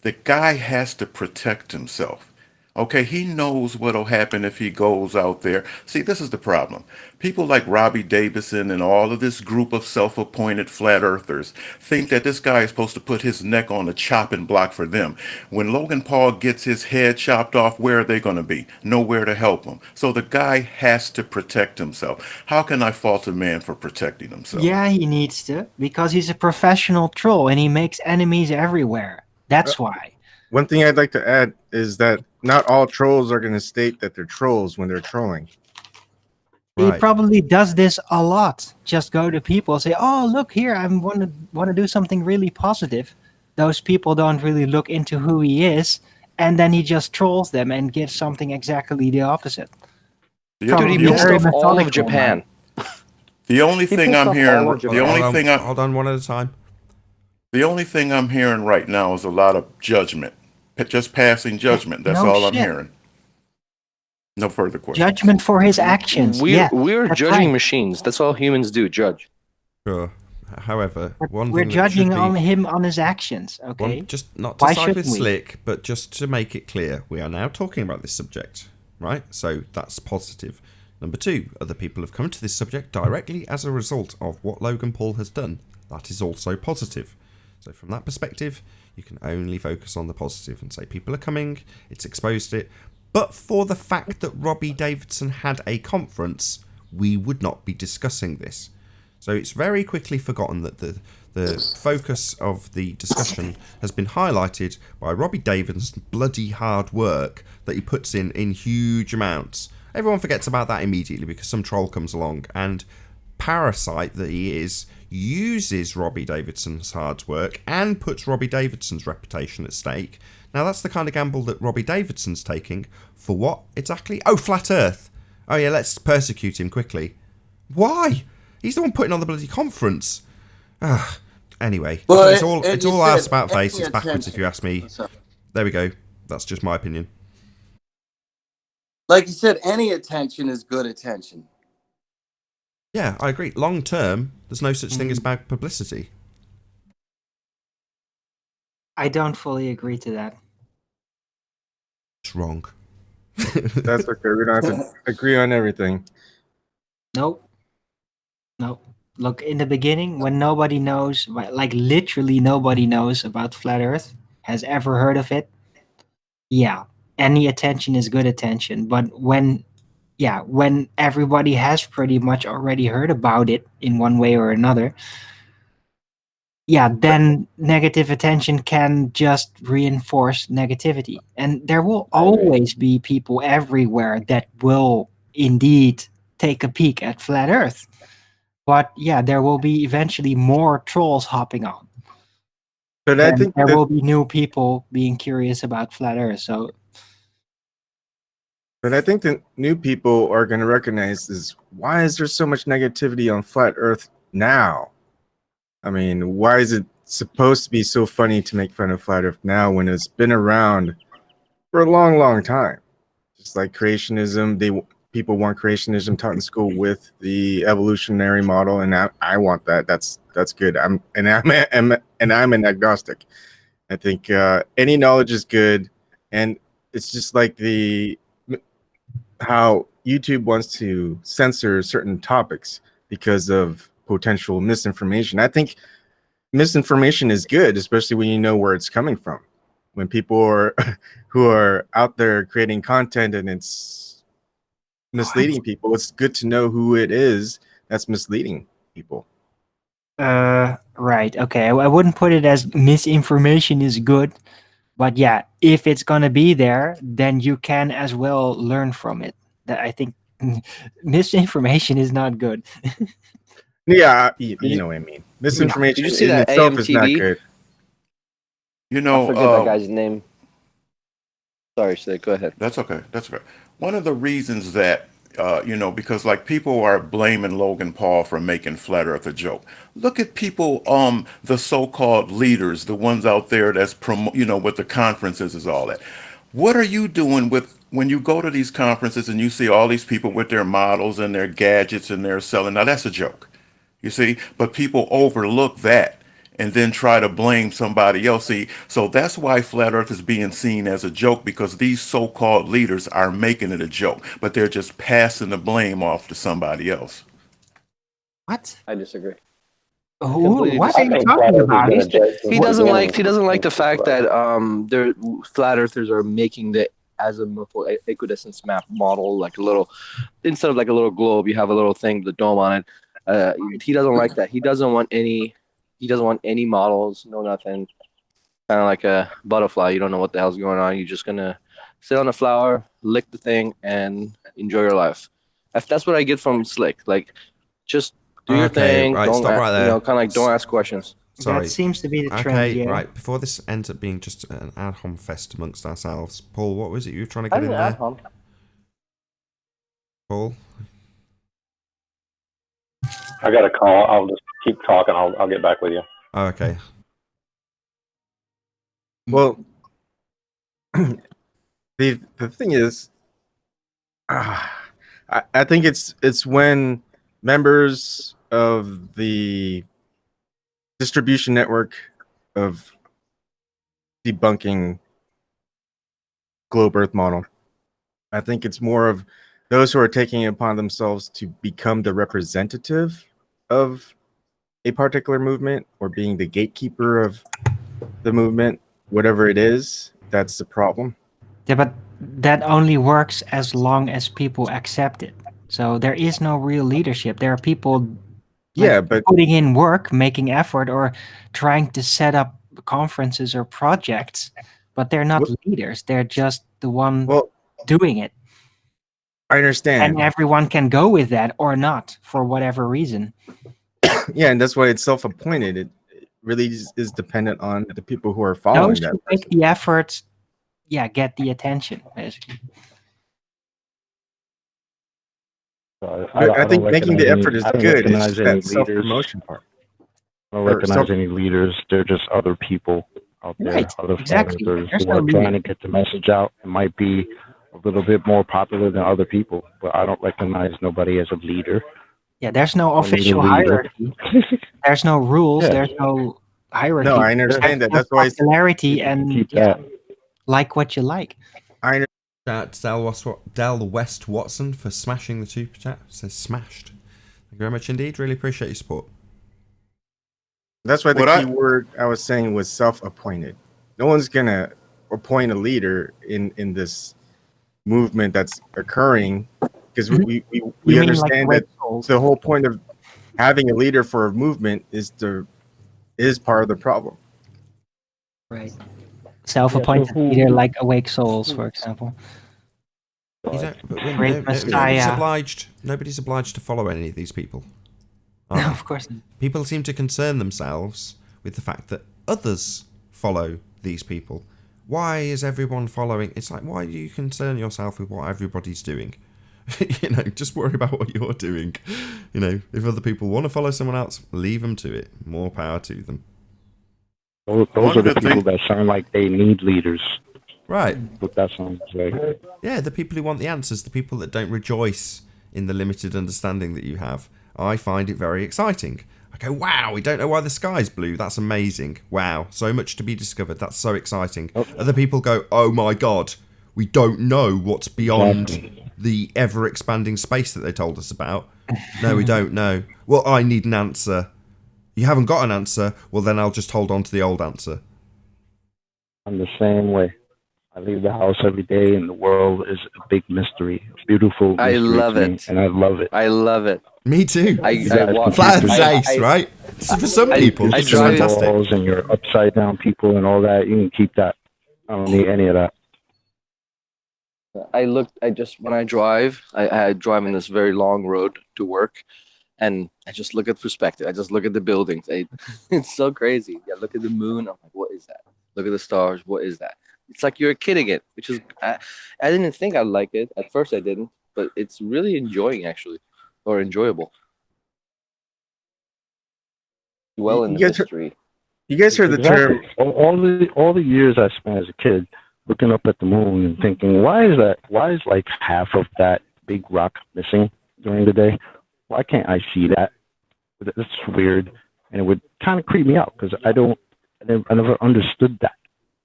The guy has to protect himself. Okay, he knows what'll happen if he goes out there. See, this is the problem. People like Robbie Davidson and all of this group of self-appointed flat earthers think that this guy is supposed to put his neck on a chopping block for them. When Logan Paul gets his head chopped off, where are they going to be? Nowhere to help him. So the guy has to protect himself. How can I fault a man for protecting himself? Yeah, he needs to, because he's a professional troll and he makes enemies everywhere. That's why. One thing I'd like to add is that not all trolls are going to state that they're trolls when they're trolling. He probably does this a lot. Just go to people and say, oh, look here, I want to do something really positive. Those people don't really look into who he is, and then he just trolls them and gives something exactly the opposite. Dude, he pissed off all of Japan. The only thing I'm hearing, hold on one at a time. The only thing I'm hearing right now is a lot of judgment. Just passing judgment. That's all I'm hearing. No further questions. Judgment for his actions. We're judging machines. That's all humans do, judge. Sure. However, we're judging on him on his actions. Okay. Just not to side with Slick, but just to make it clear, we are now talking about this subject, right? So that's positive. Number two, other people have come to this subject directly as a result of what Logan Paul has done. That is also positive. So from that perspective, you can only focus on the positive and say people are coming, it's exposed it. But for the fact that Robbie Davidson had a conference, we would not be discussing this. So it's very quickly forgotten that the focus of the discussion has been highlighted by Robbie Davidson's bloody hard work that he puts in huge amounts. Everyone forgets about that immediately because some troll comes along and parasite that he is uses Robbie Davidson's hard work and puts Robbie Davidson's reputation at stake. Now that's the kind of gamble that Robbie Davidson's taking for what exactly? Oh, flat earth. Oh yeah, let's persecute him quickly. Why? He's the one putting on the bloody conference. Anyway, it's all ass about face. It's backwards if you ask me. There we go. That's just my opinion. Like you said, any attention is good attention. Yeah, I agree. Long term, there's no such thing as bad publicity. I don't fully agree to that. It's wrong. That's okay. We don't have to agree on everything. Nope. Look, in the beginning, when nobody knows, like literally nobody knows about Flat Earth, has ever heard of it, yeah, any attention is good attention. But when everybody has pretty much already heard about it in one way or another, then negative attention can just reinforce negativity. And there will always be people everywhere that will indeed take a peek at Flat Earth. But there will be eventually more trolls hopping on. But I think there will be new people being curious about Flat Earth. So But I think the new people are going to recognize is why is there so much negativity on flat Earth now? I mean, why is it supposed to be so funny to make fun of flat Earth now when it's been around for a long, long time? Just like creationism, people want creationism taught in school with the evolutionary model, and I want that. That's good. I'm an agnostic. I think any knowledge is good, and it's just like how YouTube wants to censor certain topics because of potential misinformation. I think misinformation is good, especially when you know where it's coming from. When people are who are out there creating content and it's misleading people, it's good to know who it is that's misleading people. Right. Okay. I wouldn't put it as misinformation is good, but yeah, if it's gonna be there, then you can as well learn from it. That I think misinformation is not good. Yeah, you know what I mean. Misinformation Did you see in that itself is not AMTV? good. You I know, forget that guy's name. Sorry, Slick, go ahead. that's okay. That's okay. One of the reasons that, because like people are blaming Logan Paul for making Flat Earth a joke. Look at people, the so-called leaders, the ones out there that's with the conferences is all that. What are you doing when you go to these conferences and you see all these people with their models and their gadgets and they're selling? Now that's a joke, you see, but people overlook that and then try to blame somebody else. See, so that's why flat Earth is being seen as a joke because these so-called leaders are making it a joke, but they're just passing the blame off to somebody else. What? I disagree. What are I you think talking flat Earth about? has been a joke since He the doesn't beginning. like the fact that flat earthers are making the azimuthal equidistance map model like a little, instead of like a little globe, you have a little thing with a dome on it. He doesn't like that. He doesn't want any models, no nothing. Kind of like a butterfly. You don't know what the hell's going on. You're just gonna sit on a flower, lick the thing, and enjoy your life. If that's what I get from Slick, like just do your Okay, thing. right, Don't stop right there. kind of like don't ask questions. Sorry. That seems to be the trend. Okay, Yeah. right. Before this ends up being just an ad hom fest amongst ourselves, Paul, what was it you were trying to get in there? Paul? I got a call. I'll just keep talking. I'll get back with you. Oh, okay. Well, the thing is, I think it's when members of the distribution network of debunking globe Earth model. I think it's more of those who are taking it upon themselves to become the representative of a particular movement or being the gatekeeper of the movement, whatever it is. That's the problem. Yeah, but that only works as long as people accept it. So there is no real leadership. There are people but putting in work, making effort, or trying to set up conferences or projects, but they're not leaders. They're just the one doing it. I understand. And everyone can go with that or not for whatever reason. Yeah, and that's why it's self-appointed. It really is dependent on the people who are following Those that. who make the efforts, get the attention, basically. I think making the effort is good. It's just that self-promotion part. I don't recognize any leaders. They're just other people out there, other exactly. followers who are trying to get the message out. It might be a little bit more popular than other people, but I don't recognize nobody as a leader. Yeah, there's no official hierarchy. There's no rules. Yeah. There's no hierarchy. No, I understand that. That's why popularity and like what you like. I understand. Shout out to Del West Watson for smashing the super chat. It says smashed. Thank you very much indeed. Really appreciate your support. That's why the key word I was saying was self-appointed. No one's gonna appoint a leader in this movement that's occurring because we understand that the whole point of having a leader for a movement is part of the problem. Right. Self-appointed leader like Awake Souls, for example. Nobody's obliged to follow any of these people. No, of course not. People seem to concern themselves with the fact that others follow these people. why is everyone following? It's like, why do you concern yourself with what everybody's doing? Just worry about what you're doing. If other people want to follow someone else, leave them to it. More power to them. Those are the people that sound like they need leaders. Right. What that sounds like. Yeah, the people who want the answers, the people that don't rejoice in the limited understanding that you have. I find it very exciting. I go, wow, we don't know why the sky's blue. That's amazing. Wow, so much to be discovered. That's so exciting. Other people go, oh my God, we don't know what's beyond the ever-expanding space that they told us about. No, we don't know. Well, I need an answer. You haven't got an answer? Well, then I'll just hold on to the old answer. I'm the same way. I leave the house every day, and the world is a big mystery, a beautiful mystery. I love it, and I love it. I love it. Me too. Flat as ice, right? For some people, it's just fantastic. And your upside down people and all that, you can keep that. I don't need any of that. When I drive, I drive in this very long road to work, and I just look at perspective. I just look at the buildings. It's so crazy. Yeah, look at the moon. I'm like, what is that? Look at the stars. What is that? It's like you're kidding it, which is, I didn't think I'd like it. At first I didn't, but it's really enjoyable. Well in the mystery. You guys heard the term. All the years I spent as a kid looking up at the moon and thinking, why is that? Why is like half of that big rock missing during the day? Why can't I see that? That's weird. And it would kind of creep me out because I never understood that.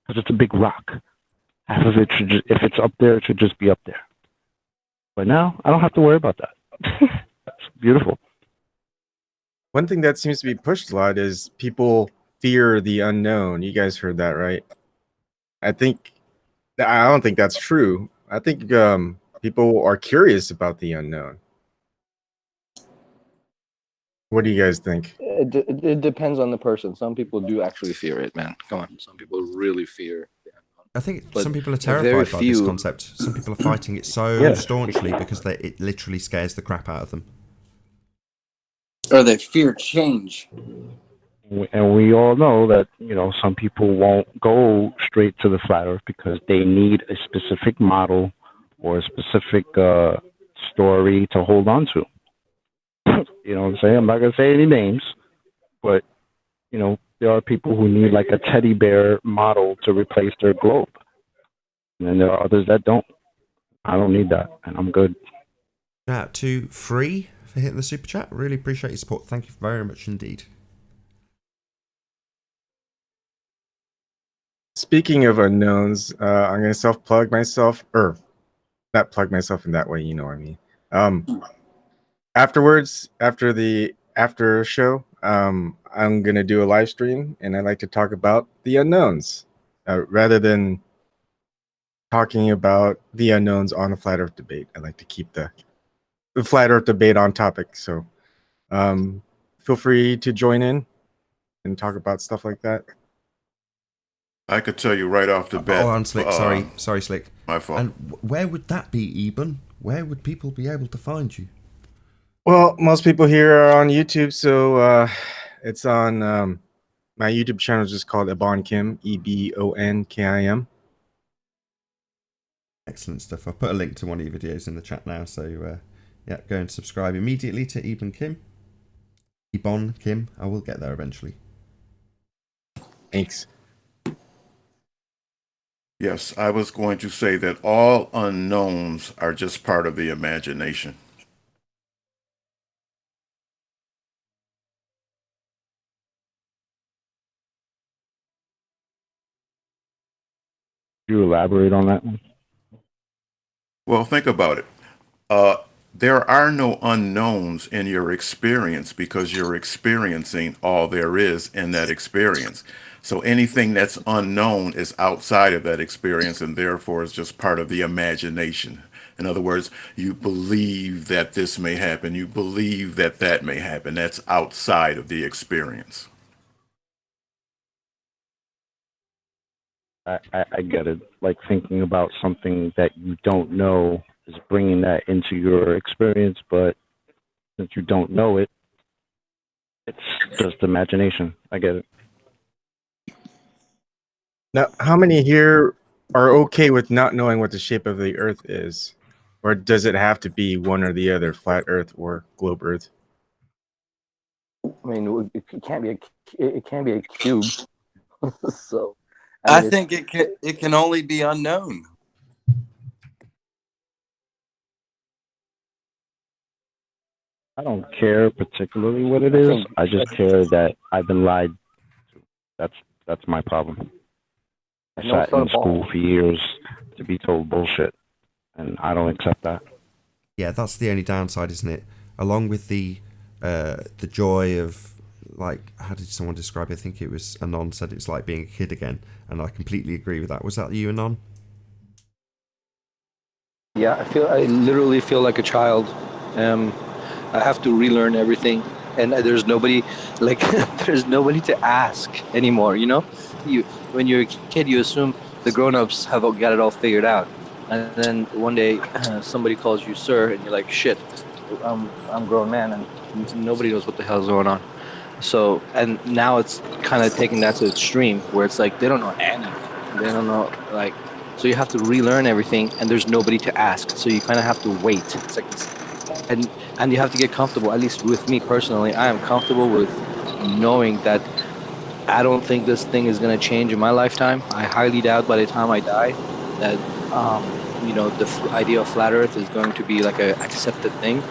Because it's a big rock. Half of it should just, if it's up there, it should just be up there. But now, I don't have to worry about that. That's beautiful. One thing that seems to be pushed a lot is people fear the unknown. You guys heard that, right? I don't think that's true. I think people are curious about the unknown. What do you guys think? It depends on the person. Some people do actually fear it, man. Come on. Some people really fear the unknown. I think some people are terrified by this concept. Some people are fighting it so staunchly because it literally scares the crap out of them. Or they fear change. And we all know that, some people won't go straight to the flat earth because they need a specific model or a specific story to hold on to. You know what I'm saying? I'm not going to say any names, but, there are people who need like a teddy bear model to replace their globe. And then there are others that don't. I don't need that, and I'm good. To Free for hitting the super chat. Really appreciate your support. Thank you very much indeed. Speaking of unknowns, I'm going to self-plug myself, or not plug myself in that way, you know what I mean. Afterwards, after the after show, I'm going to do a live stream, and I'd like to talk about the unknowns rather than talking about the unknowns on a flat earth debate. I like to keep the flat earth debate on topic. So feel free to join in and talk about stuff like that. I could tell you right off the bat. Oh, on Slick. Sorry, Slick. My fault. And where would that be, Eben? Where would people be able to find you? Well, most people here are on YouTube, so it's on my YouTube channel is just called Ebon Kim, EBONKIM. Excellent stuff. I'll put a link to one of your videos in the chat now, so go and subscribe immediately to Eben Kim. Ebon Kim. I will get there eventually. Thanks. Yes, I was going to say that all unknowns are just part of the imagination. Could you elaborate on that one? Well, think about it. There are no unknowns in your experience because you're experiencing all there is in that experience. So anything that's unknown is outside of that experience and therefore is just part of the imagination. In other words, you believe that this may happen. You believe that that may happen. That's outside of the experience. I get it. Like thinking about something that you don't know is bringing that into your experience, but since you don't know it, it's just imagination. I get it. Now, how many here are okay with not knowing what the shape of the Earth is? Or does it have to be one or the other, flat Earth or globe Earth? I mean, it can't be it can't be a cube. So, I mean, think it can only be unknown. I don't care particularly what it is. I just care that I've been lied to. That's my problem. I sat in school for years to be told bullshit, and I don't accept that. Yeah, that's the only downside, isn't it? Along with the joy of, like, how did someone describe it? I think it was Anon said it's like being a kid again, and I completely agree with that. Was that you, Anon? Yeah, I literally feel like a child. I have to relearn everything, and there's nobody, like, there's nobody to ask anymore. You know, when you're a kid, you assume the grown-ups have got it all figured out, and then one day somebody calls you sir, and you're like, shit, I'm a grown man, and nobody knows what the hell's going on. So, and now it's kind of taking that to the extreme where it's like they don't know anything. They don't know, like, so you have to relearn everything, and there's nobody to ask. So you kind of have to wait. It's like this, and you have to get comfortable. At least with me personally, I am comfortable with knowing that I don't think this thing is going to change in my lifetime. I highly doubt by the time I die that the idea of flat Earth is going to be like a accepted thing.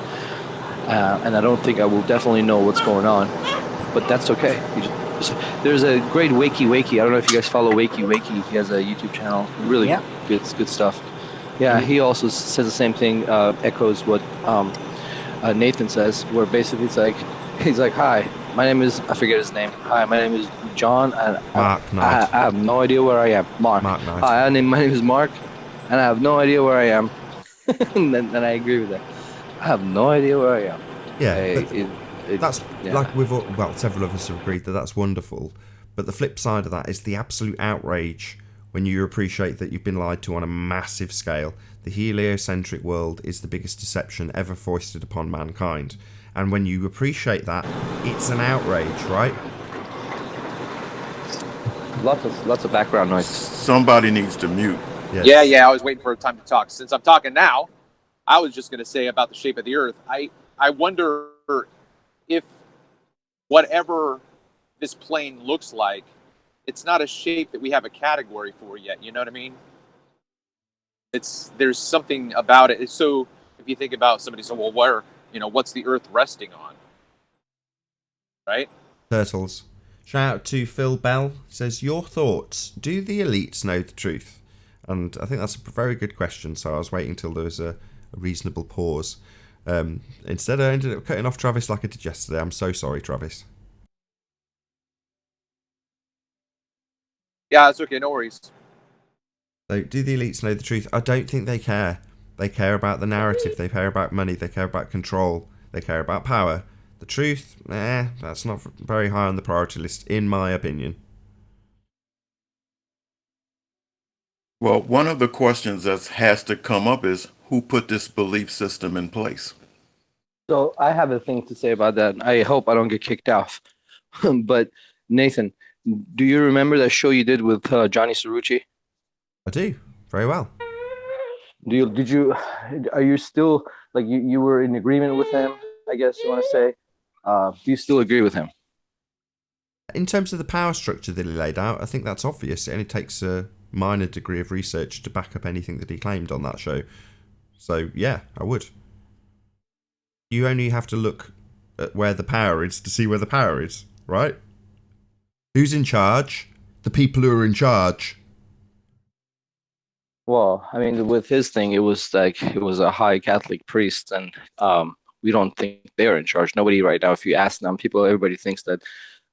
And I don't think I will definitely know what's going on, but that's okay. There's a great Wakey. I don't know if you guys follow Wakey. He has a YouTube channel. Really good stuff. Yeah, he also says the same thing. Echoes what Nathan says, where basically he's like, hi, my name is, I forget his name. Hi, my name is John, and Mark. I have no idea where I am. Mark. Hi, my name is Mark, and I have no idea where I am. and I agree with that. I have no idea where I am. Yeah, like several of us have agreed that that's wonderful. But the flip side of that is the absolute outrage when you appreciate that you've been lied to on a massive scale. The heliocentric world is the biggest deception ever foisted upon mankind. And when you appreciate that, it's an outrage, right? Lots of background noise. Somebody needs to mute. Yes. Yeah, I was waiting for time to talk. Since I'm talking now, I was just going to say about the shape of the Earth. I wonder if whatever this plane looks like, it's not a shape that we have a category for yet. You know what I mean? There's something about it. So if you think about somebody saying, well, what's the Earth resting on? Right? Turtles. Shout out to Phil Bell. Says, your thoughts. Do the elites know the truth? And I think that's a very good question. So I was waiting till there was a reasonable pause. Instead, I ended up cutting off Travis like I did yesterday. I'm so sorry, Travis. Yeah, it's okay. No worries. So, do the elites know the truth? I don't think they care. They care about the narrative. They care about money. They care about control. They care about power. The truth, that's not very high on the priority list, in my opinion. Well, one of the questions that has to come up is who put this belief system in place? So I have a thing to say about that. I hope I don't get kicked off. But Nathan, do you remember that show you did with Johnny Cerrucci? I do, very well. Are you still, like, you were in agreement with him, I guess you want to say? Do you still agree with him? In terms of the power structure that he laid out, I think that's obvious. It only takes a minor degree of research to back up anything that he claimed on that show. So, yeah, I would. You only have to look at where the power is to see where the power is, right? Who's in charge? The people who are in charge. Well, I mean, with his thing, it was a high Catholic priest, and we don't think they're in charge. Nobody right now, if you ask them, everybody thinks that,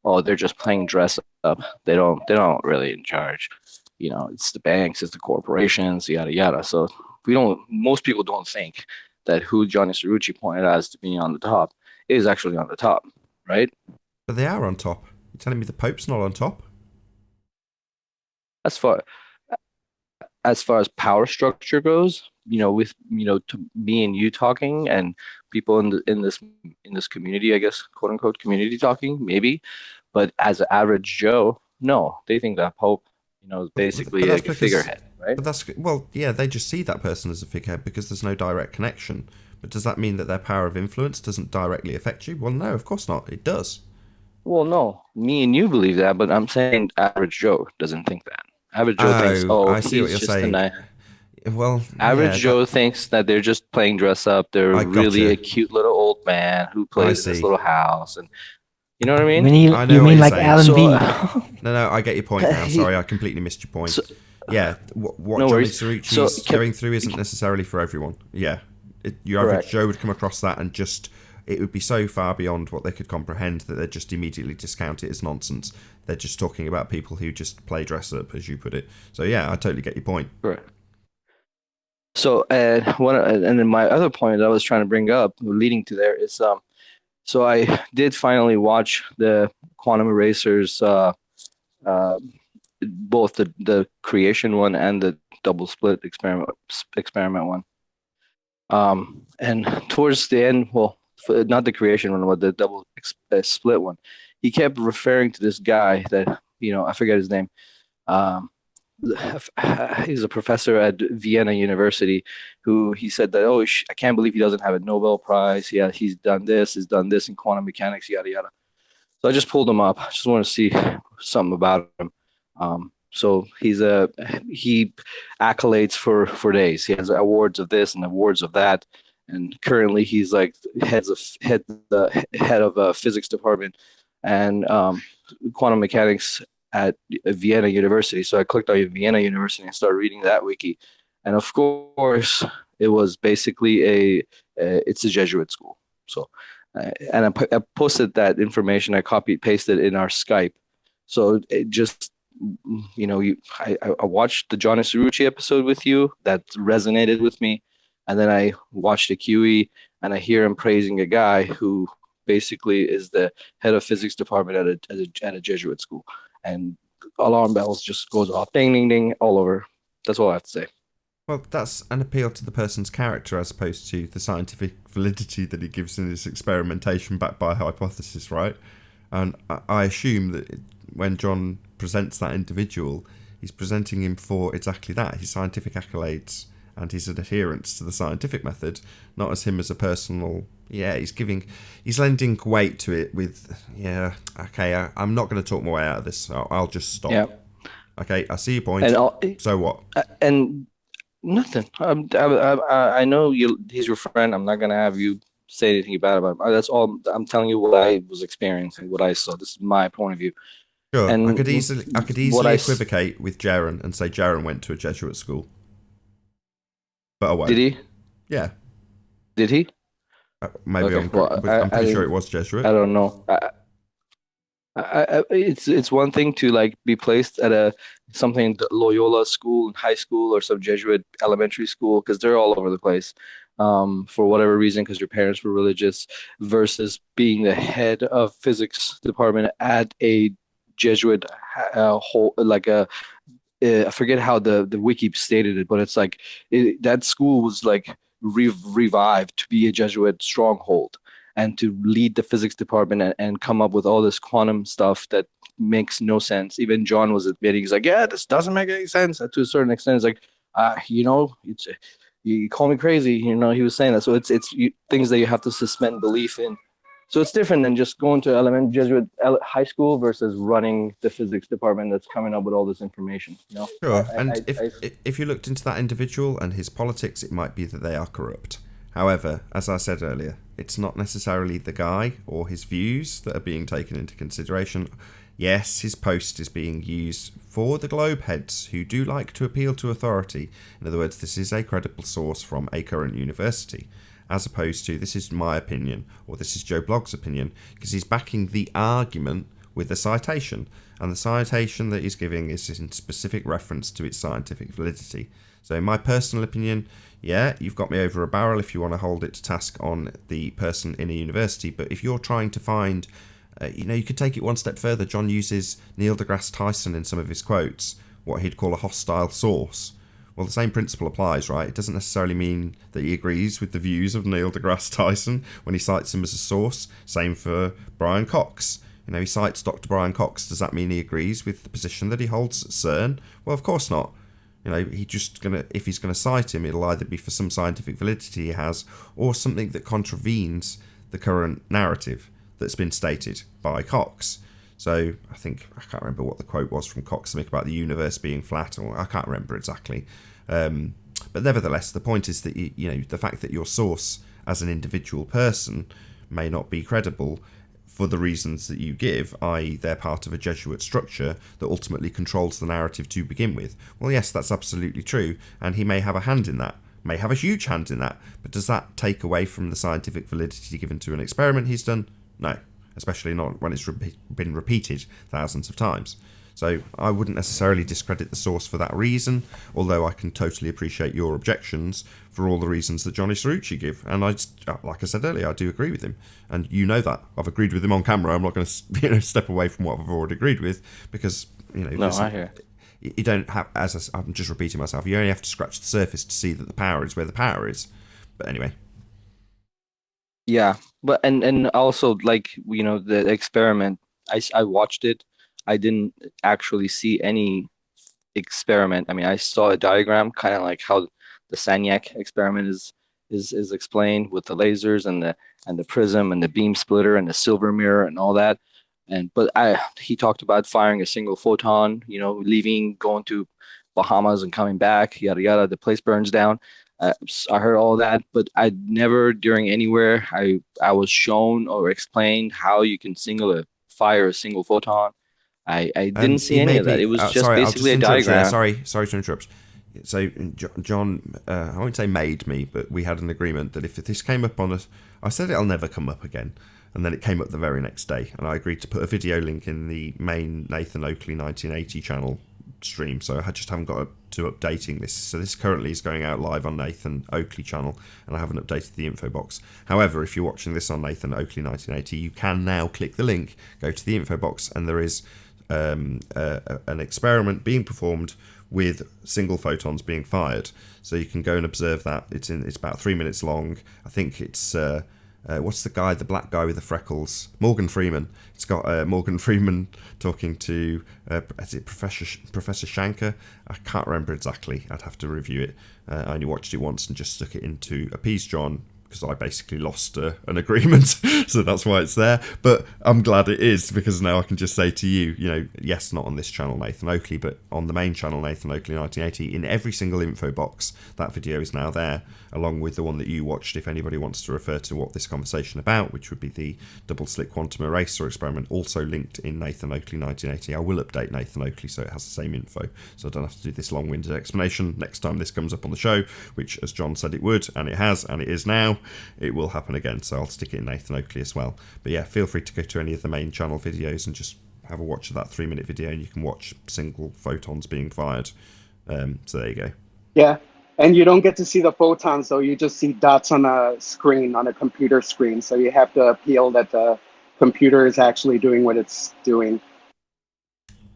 oh, they're just playing dress up. They're not really in charge. It's the banks, it's the corporations, yada yada. So most people don't think that who Johnny Cerrucci pointed out as to being on the top is actually on the top, right? But they are on top. You're telling me the Pope's not on top? As far as power structure goes, with to me and you talking, and people in this community, I guess, quote unquote community talking, maybe, but as an average Joe, no, they think that Pope You know, But basically that's like a because, figurehead, right? but that's, well, yeah, they just see that person as a figurehead because there's no direct connection. But does that mean that their power of influence doesn't directly affect you? Well, no, of course not. It does. Well, no, me and you believe that, but I'm saying average Joe doesn't think that. Average Joe thinks, Oh, oh, I see what he's you're just a saying. nice. Well, Average yeah, Joe thinks that they're just playing dress up. They're I really gotcha. a cute little old man who I plays in this see. little house, and you know what I mean? I You know what mean you're like saying. Alan So, B? No, I get your point now. he, Sorry, I completely missed your point. so Yeah, what no Johnny worries. So, Cerrucci's going through isn't necessarily for everyone. Yeah, your average correct. Joe would come across that and just, it would be so far beyond what they could comprehend that they'd just immediately discount it as nonsense. They're just talking about people who just play dress up, as you put it. So yeah, I totally get your point. Correct. So, and then my other point that I was trying to bring up, leading to there, is so I did finally watch the Quantum Erasers, both the creation one and the double split experiment one. And towards the end, well, not the creation one, but the double split one, he kept referring to this guy that, you know, I forget his name. He's a professor at Vienna University who he said that, oh, I can't believe he doesn't have a Nobel Prize. Yeah, he's done this in quantum mechanics, yada, yada. So I just pulled him up. I just want to see something about him. So he accolades for days. He has awards of this and awards of that. And currently he's like head of a physics department and quantum mechanics at Vienna University. So I clicked on Vienna University and started reading that wiki. And of course, it was basically it's a Jesuit school. So, and I posted that information. I copied, pasted in our Skype. So it just, you know, I watched the Johnny Cerrucci episode with you. That resonated with me. And then I watched a QE and I hear him praising a guy who basically is the head of physics department at a Jesuit school. And alarm bells just goes off, ding, ding, ding, all over. That's all I have to say. Well, that's an appeal to the person's character as opposed to the scientific validity that he gives in his experimentation backed by a hypothesis, right? And I assume that when John presents that individual, he's presenting him for exactly that, his scientific accolades and his adherence to the scientific method, not as him as a personal... Yeah, he's lending weight to it with... Yeah, okay, I'm not going to talk my way out of this. I'll just stop. Yeah. Okay, I see your point. So what? And nothing. I know he's your friend. I'm not going to have you say anything bad about him. That's all. I'm telling you what I was experiencing, what I saw. This is my point of view. Sure, and I could easily equivocate with Jaron and say Jaron went to a Jesuit school. But I won't. Did he? Yeah. Did he? Maybe okay. I'm pretty sure it was Jesuit. I don't know. It's one thing to like be placed at something Loyola school in high school or some Jesuit elementary school because they're all over the place for whatever reason because your parents were religious versus being the head of physics department at a Jesuit I forget how the wiki stated it, but it's like that school was like revived to be a Jesuit stronghold and to lead the physics department and come up with all this quantum stuff that makes no sense. Even John was admitting, he's like, yeah, this doesn't make any sense. To a certain extent, it's like, you call me crazy. You know, he was saying that. So it's things that you have to suspend belief in. So it's different than just going to Jesuit high school versus running the physics department that's coming up with all this information. You know? Sure. And if you looked into that individual and his politics, it might be that they are corrupt. However, as I said earlier, it's not necessarily the guy or his views that are being taken into consideration. Yes, his post is being used for the globe heads who do like to appeal to authority. In other words, this is a credible source from a current university, as opposed to this is my opinion or this is Joe Blogg's opinion, because he's backing the argument with a citation, and the citation that he's giving is in specific reference to its scientific validity. So in my personal opinion, yeah, you've got me over a barrel if you want to hold it to task on the person in a university, but if you're trying to find, you could take it one step further. John uses Neil deGrasse Tyson in some of his quotes, what he'd call a hostile source. Well, the same principle applies, right? It doesn't necessarily mean that he agrees with the views of Neil deGrasse Tyson when he cites him as a source. Same for Brian Cox. You know, he cites Dr. Brian Cox. Does that mean he agrees with the position that he holds at CERN? Well, of course not. You know, if he's gonna cite him, it'll either be for some scientific validity he has, or something that contravenes the current narrative that's been stated by Cox. So I can't remember what the quote was from Cox, something about the universe being flat, or I can't remember exactly. But nevertheless, the point is that the fact that your source as an individual person may not be credible for the reasons that you give, i.e. they're part of a Jesuit structure that ultimately controls the narrative to begin with. Well, yes, that's absolutely true, and he may have a hand in that, may have a huge hand in that, but does that take away from the scientific validity given to an experiment he's done? No, especially not when it's been repeated thousands of times. So I wouldn't necessarily discredit the source for that reason, although I can totally appreciate your objections for all the reasons that Johnny Cerrucci give. And like I said earlier, I do agree with him. And you know that. I've agreed with him on camera. I'm not going to step away from what I've already agreed with, because, I hear. You don't have, I'm just repeating myself, you only have to scratch the surface to see that the power is where the power is. But anyway. Yeah, but and also, like, the experiment, I watched it. I didn't actually see any experiment. I mean, I saw a diagram, kind of like how the Sagnac experiment is explained, with the lasers and the prism and the beam splitter and the silver mirror and all that. But he talked about firing a single photon, leaving, going to Bahamas and coming back, yada yada. The place burns down. I heard all that, but I never, during anywhere, I was shown or explained how you can fire a single photon. I didn't see any of that. It was just basically a diagram. Sorry to interrupt. So John, I won't say made me, but we had an agreement that if this came up on us, I said it'll never come up again, and then it came up the very next day, and I agreed to put a video link in the main Nathan Oakley 1980 channel stream. So I just haven't got to updating this. So this currently is going out live on Nathan Oakley channel, and I haven't updated the info box. However, if you're watching this on Nathan Oakley 1980, you can now click the link, go to the info box, and there is an experiment being performed with single photons being fired. So you can go and observe that. It's about 3 minutes long. I think it's what's the black guy with the freckles? Morgan Freeman. It's got Morgan Freeman talking to is it Professor Shanker? I can't remember exactly. I'd have to review it. I only watched it once and just stuck it in to appease John, because I basically lost an agreement, so that's why it's there. But I'm glad it is, because now I can just say to you, yes, not on this channel, Nathan Oakley, but on the main channel, Nathan Oakley 1980, in every single info box, that video is now there, along with the one that you watched, if anybody wants to refer to what this conversation about, which would be the double slit quantum eraser experiment, also linked in Nathan Oakley 1980. I will update Nathan Oakley so it has the same info, so I don't have to do this long-winded explanation next time this comes up on the show, which, as John said it would, and it has, and it is now. It will happen again, so I'll stick it in Nathan Oakley as well. But yeah, feel free to go to any of the main channel videos and just have a watch of that 3-minute video, and you can watch single photons being fired. So there you go. Yeah, and you don't get to see the photons, so you just see dots on a screen, on a computer screen. So you have to appeal that the computer is actually doing what it's doing.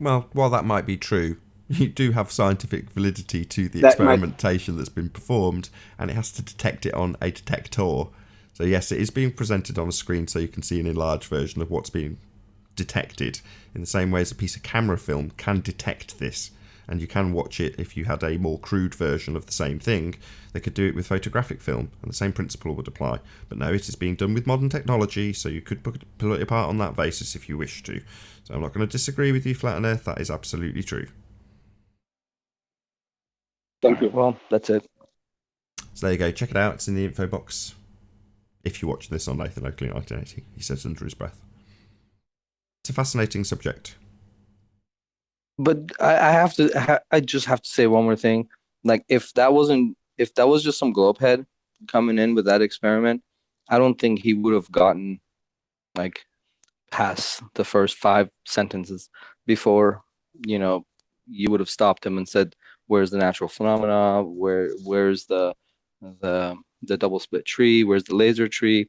Well, while that might be true, you do have scientific validity to the experimentation that's been performed, and it has to detect it on a detector. So yes, it is being presented on a screen so you can see an enlarged version of what's being detected, in the same way as a piece of camera film can detect this. And you can watch it if you had a more crude version of the same thing. They could do it with photographic film, and the same principle would apply. But no, it is being done with modern technology, so you could pull it apart on that basis if you wish to. So I'm not going to disagree with you, Flat on Earth. That is absolutely true. Thank you. Well, that's it. So there you go. Check it out. It's in the info box. If you watch this on Nathan Oakley 1980, he says under his breath. It's a fascinating subject. But I just have to say one more thing. Like, if that was just some globehead coming in with that experiment, I don't think he would have gotten past the first 5 sentences before, you would have stopped him and said, where's the natural phenomena? Where's the double split tree? Where's the laser tree?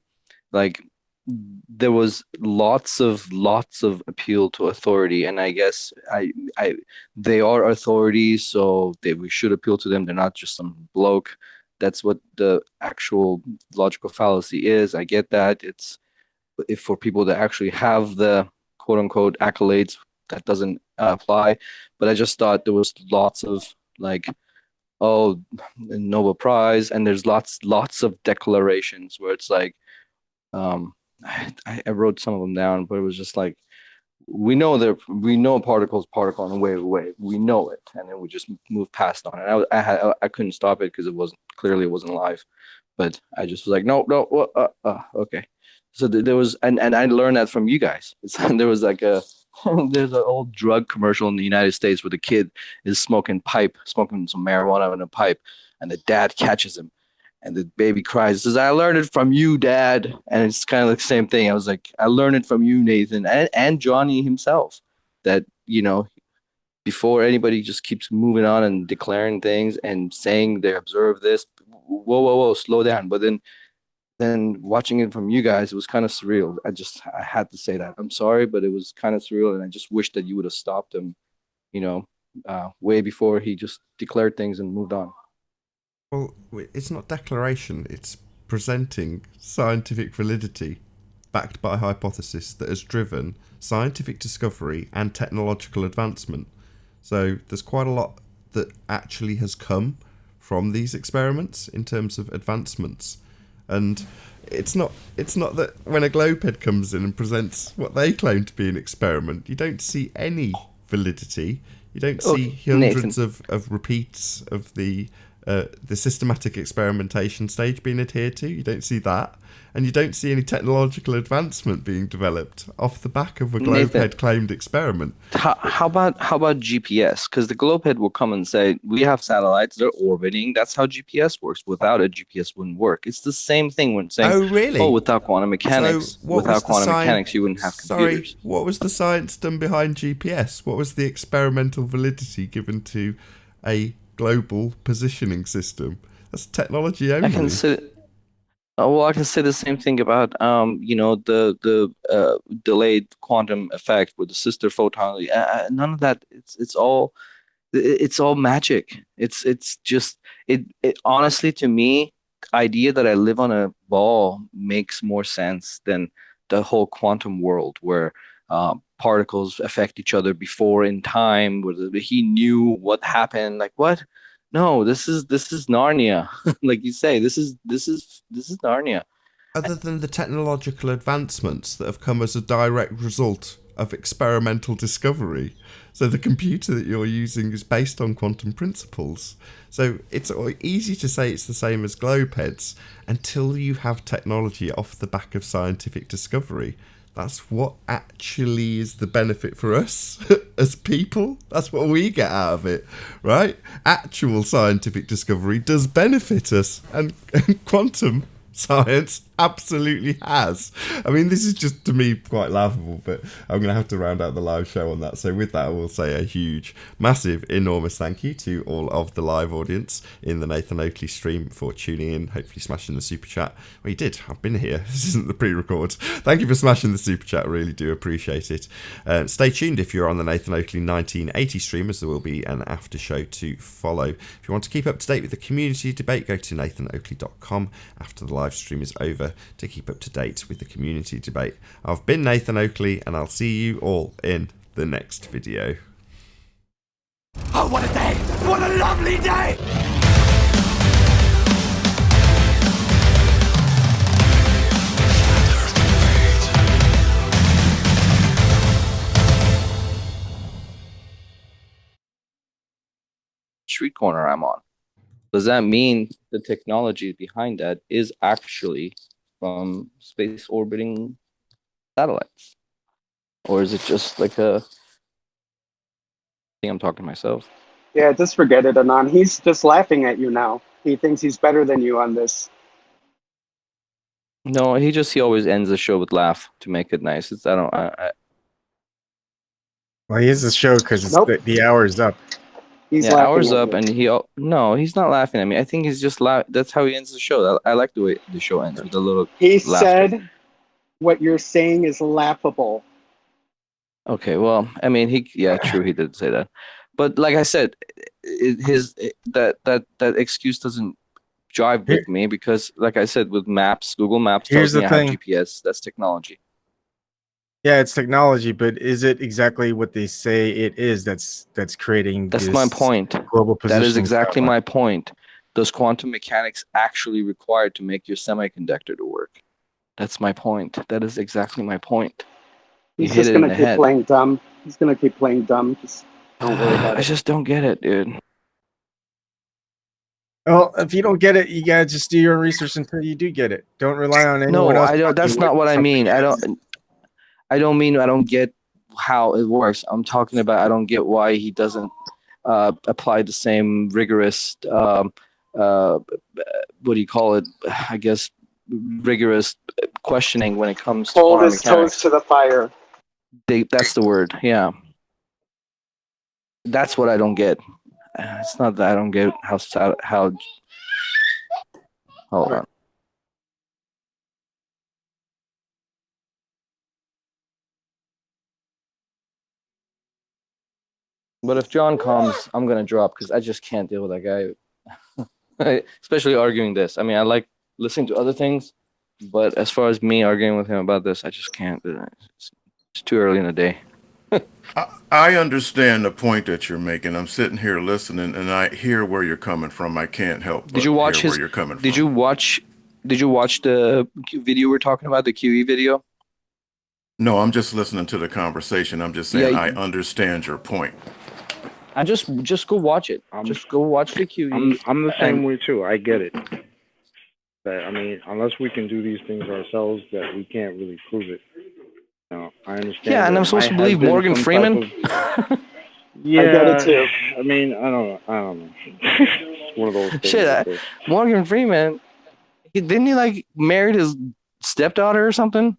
There was lots of appeal to authority, and I guess they are authorities, so we should appeal to them. They're not just some bloke. That's what the actual logical fallacy is. I get that. It's if for people that actually have the quote unquote accolades. That doesn't apply, but I just thought there was lots of like, oh, Nobel Prize, and there's lots of declarations where it's like, I wrote some of them down, but it was just like, we know particles particle and wave away, we know it, and then we just move past on it. I couldn't stop it because it wasn't live, but I just was like, no, okay. So there was, and I learned that from you guys. There was like there's an old drug commercial in the United States where the kid is smoking some marijuana in a pipe, and the dad catches him, and the baby cries, says, "I learned it from you, Dad." And it's kind of like the same thing. I was like, I learned it from you, Nathan, and Johnny himself, that, before anybody just keeps moving on and declaring things and saying they observe this, whoa, slow down. But then watching it from you guys, it was kind of surreal. I had to say that. I'm sorry, but it was kind of surreal, and I just wish that you would have stopped him, way before he just declared things and moved on. Well, it's not declaration, it's presenting scientific validity backed by a hypothesis that has driven scientific discovery and technological advancement. So there's quite a lot that actually has come from these experiments in terms of advancements. And it's not that when a globehead comes in and presents what they claim to be an experiment, you don't see any validity. You don't see hundreds of repeats of the systematic experimentation stage being adhered to. You don't see that. And you don't see any technological advancement being developed off the back of a globehead claimed experiment. How about GPS? Because the globehead will come and say, we have satellites, they're orbiting. That's how GPS works. Without it, GPS wouldn't work. It's the same thing when saying, oh, really? Oh, without quantum mechanics, you wouldn't have computers. Sorry, what was the science done behind GPS? What was the experimental validity given to a global positioning system? That's technology only. I can say the same thing about the delayed quantum effect with the sister photon. None of that. It's all magic. It's just it honestly, to me, idea that I live on a ball makes more sense than the whole quantum world where particles affect each other before in time, where he knew what happened. Like, what? No, this is Narnia. Like you say, this is Narnia. Other than the technological advancements that have come as a direct result of experimental discovery. So the computer that you're using is based on quantum principles. So it's easy to say it's the same as globeheads until you have technology off the back of scientific discovery. That's what actually is the benefit for us as people. That's what we get out of it, right? Actual scientific discovery does benefit us, and quantum science absolutely has. I mean, this is just, to me, quite laughable, but I'm going to have to round out the live show on that. So with that, I will say a huge, massive, enormous thank you to all of the live audience in the Nathan Oakley stream for tuning in, hopefully smashing the super chat. Well, you did. I've been here. This isn't the pre-record. Thank you for smashing the super chat. I really do appreciate it. Stay tuned if you're on the Nathan Oakley 1980 stream, as there will be an after show to follow. If you want to keep up to date with the community debate, go to nathanoakley.com after the live stream is over to keep up to date with the community debate. I've been Nathan Oakley, and I'll see you all in the next video. Oh, what a day! What a lovely day! Street corner I'm on. Does that mean the technology behind that is actually from space orbiting satellites? Or is it just like I think I'm talking to myself. Yeah, just forget it, Anon. He's just laughing at you now. He thinks he's better than you on this. No, he always ends the show with laugh to make it nice. Well, he ends the show because the hour is up. He's hours up, and he's not laughing at me. I think he's just that's how he ends the show. I like the way the show ends with a little. He laughter. said, "What you're saying is laughable." Okay, well, I mean, true, he did say that, but like I said, that excuse doesn't jive with me because, like I said, with maps, Google Maps tells me I have GPS. That's technology. Yeah, it's technology, but is it exactly what they say it is that's creating That's this my point. global That is positioning exactly satellite? my point. Does quantum mechanics actually required to make your semiconductor to work? That's my point. That is exactly my point. You He's hit just it in gonna the keep head. playing dumb. He's gonna keep playing dumb. Just don't worry about I it. just don't get it, dude. Well, if you don't get it, you gotta just do your own research until you do get it. Don't rely on anyone No, else. I don't. That's not what I mean. I don't mean I don't get how it works. I'm talking about I don't get why he doesn't apply the same rigorous what do you call it? I guess rigorous questioning when it comes to Hold quantum his toes mechanics. to the fire. That's the word. Yeah, that's what I don't get. It's not that I don't get how. Hold on. But if John comes, I'm gonna drop because I just can't deal with that guy. Especially arguing this. I mean, I like listening to other things, but as far as me arguing with him about this, I just can't. It's too early in the day. I understand the point that you're making. I'm sitting here listening, and I hear where you're coming from. I can't help Did but you watch hear where his? you're coming Did from. you watch? Did you watch the video we're talking about, the QE video? No, I'm just listening to the conversation. I'm just saying I Yeah, understand your point. I just go watch it. I'm Just go watch the QE. I'm the And same way too. I get it. But I mean, unless we can do these things ourselves, that we can't really prove it. I yeah, understand and I'm there supposed might to have believe been Morgan some type Freeman. of I get it yeah. too. I mean, I don't know. It's one of those things. Shit, Morgan Freeman. Didn't he like married his stepdaughter or something?